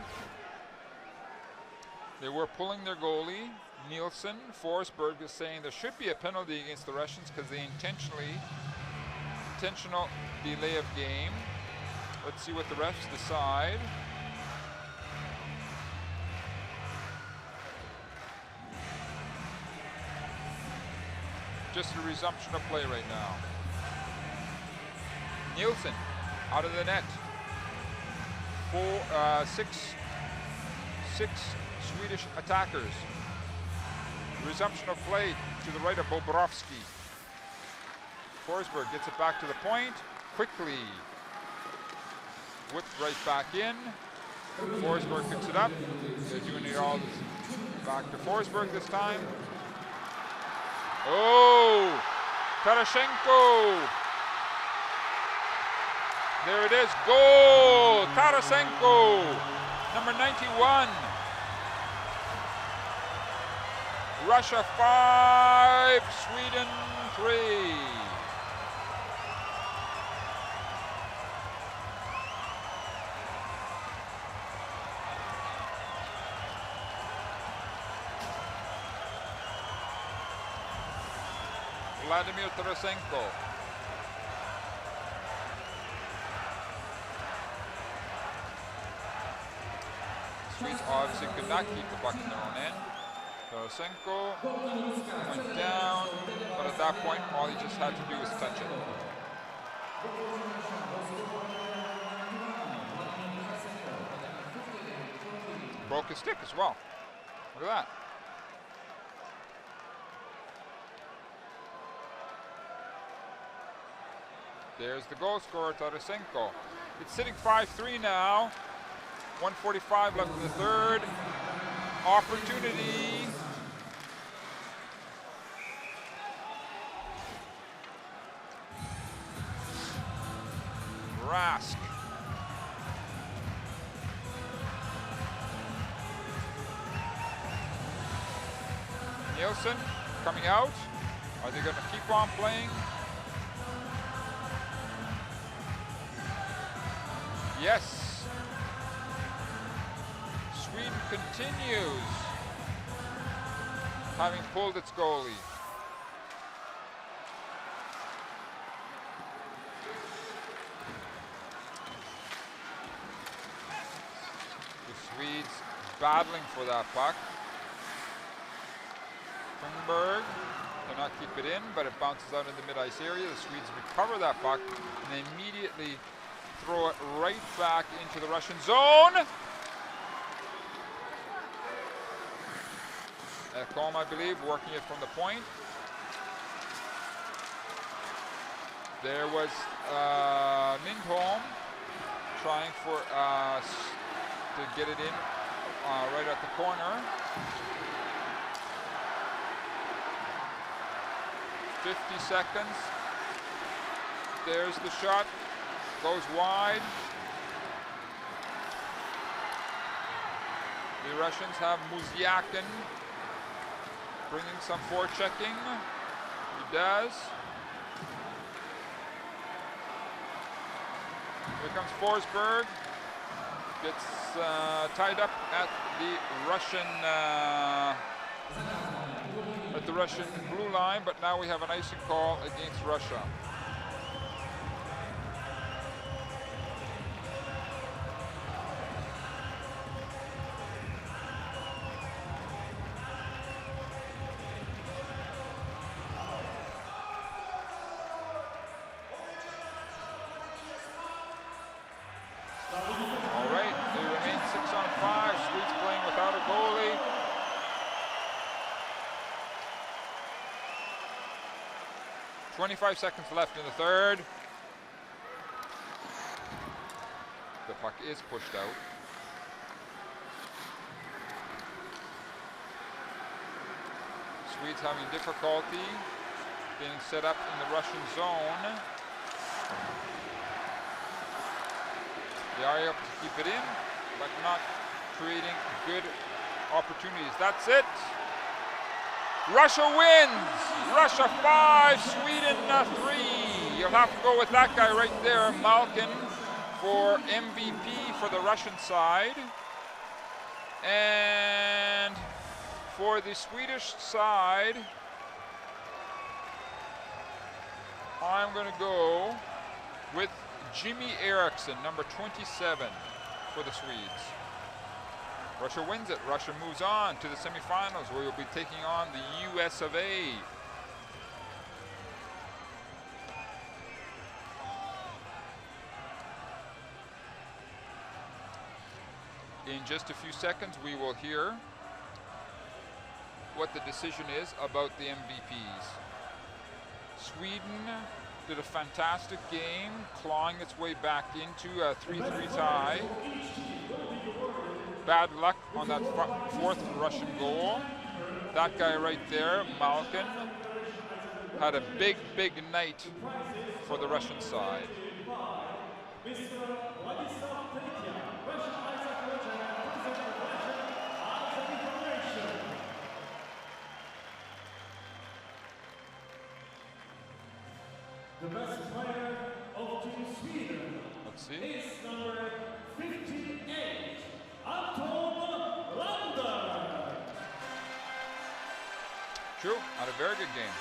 They were pulling their goalie, Nielsen. Forsberg is saying there should be a penalty against the Russians because they intentional delay of game. Let's see what the refs decide. Just a resumption of play right now. Nielsen out of the net. Six Swedish attackers. Resumption of play to the right of Bobrovsky. Forsberg gets it back to the point quickly. Whipped right back in. Forsberg picks it up. They're doing it all back to Forsberg this time. Oh, Tarashenko. There it is, goal, Tarasenko, number 91. Russia 5, Sweden 3. Vladimir Tarasenko. Swedes obviously could not keep the puck in their own end. Tarasenko went down, but at that point, all he just had to do was touch it. Broke his stick as well. Look at that. There's the goal scorer, Tarasenko. It's sitting 5-3 now. 1:45 left in the third. Opportunity. Rask Nielsen coming out. Are they going to keep on playing? Yes. Sweden continues having pulled its goalie. The Swedes battling for that puck. Klingberg cannot keep it in, but it bounces out in the mid-ice area. The Swedes recover that puck and they immediately throw it right back into the Russian zone. Ekholm, I believe, working it from the point. There was Lindholm trying to get it in right at the corner. 50 seconds. There's the shot. Goes wide. The Russians have Muzyakin bringing some forechecking. He does. Here comes Forsberg. Gets tied up at the Russian blue line, but now we have an icing call against Russia. All right, they remain 6 on 5. Swedes playing without a goalie. .25 seconds left in the third. The puck is pushed out. Swedes having difficulty being set up in the Russian zone. They are able to keep it in, but not creating good opportunities. That's it. Russia wins. Russia 5, Sweden 3. You'll have to go with that guy right there, Malkin, for MVP for the Russian side. And for the Swedish side, I'm going to go with Jimmy Eriksson, number 27 for the Swedes. Russia wins it. Russia moves on to the semifinals where you'll be taking on the US of A. In just a few seconds, we will hear what the decision is about the MVPs. Sweden did a fantastic game, clawing its way back into a 3-3 tie. Bad luck on that fourth Russian goal. That guy right there, Malkin, had a big, big night for the Russian side. The best player of Team Sweden is number 58, Anton Lander. True, had a very good game.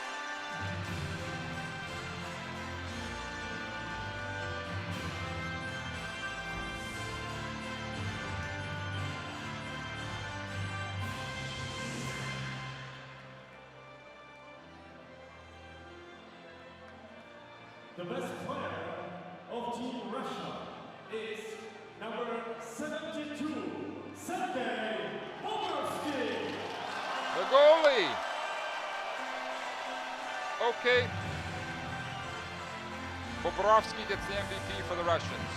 The best player of Team Russia is number 72, Sergei Bobrovsky. The goalie. Okay. Bobrovsky gets the MVP for the Russians.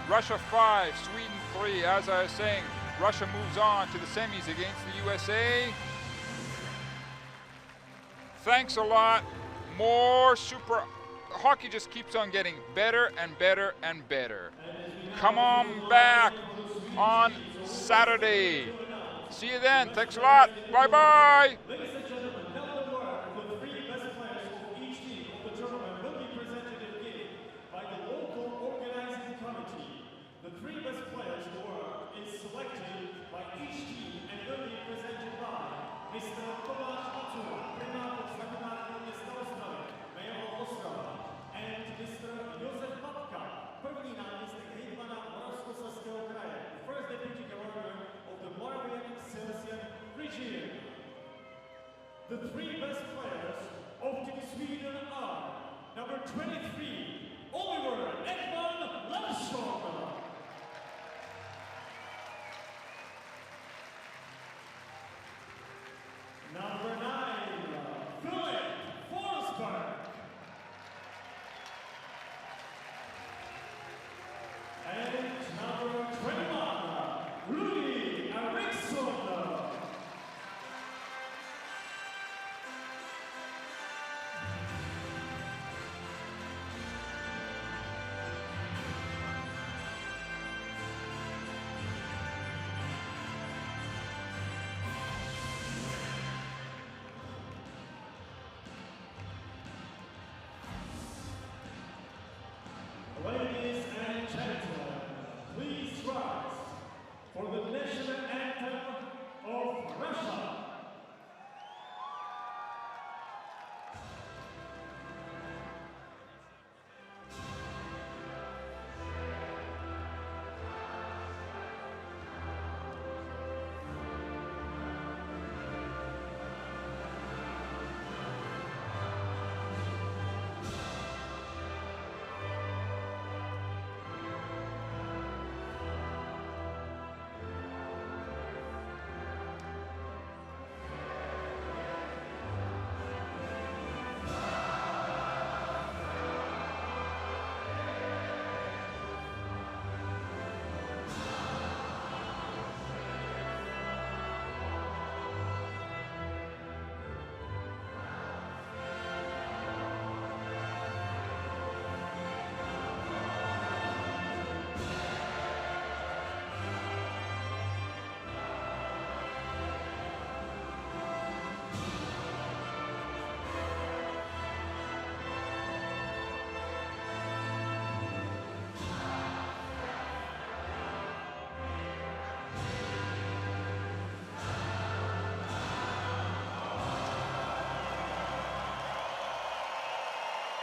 Russia 5, Sweden 3. As I was saying, Russia moves on to the semis against the USA. Thanks a lot. More super. Hockey just keeps on getting better and better and better. Come on back on Saturday. See you then. Thanks a lot. Bye-bye. The three best players of Team Sweden are number 23, Oliver Ekman Larsson. Number 9, Philip Forsberg. And number 21, Louis Eriksson. Ladies and gentlemen, please rise for the national anthem of Russia.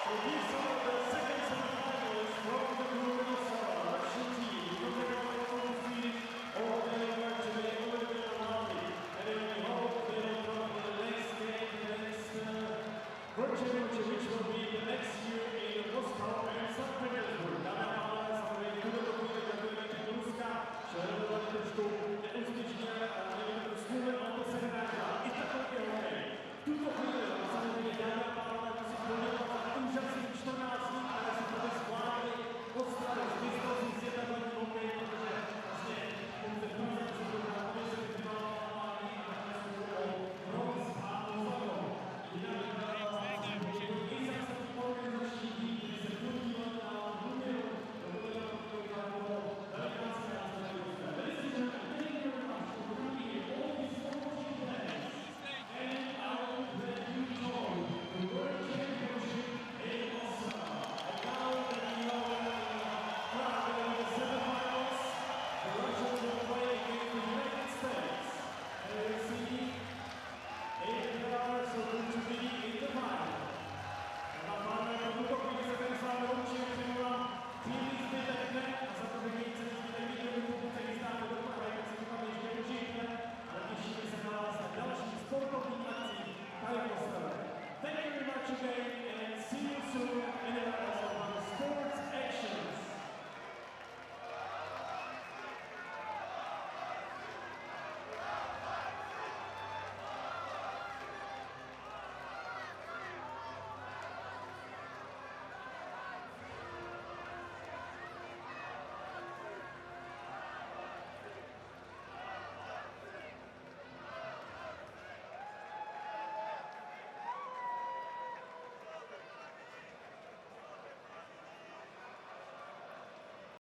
So these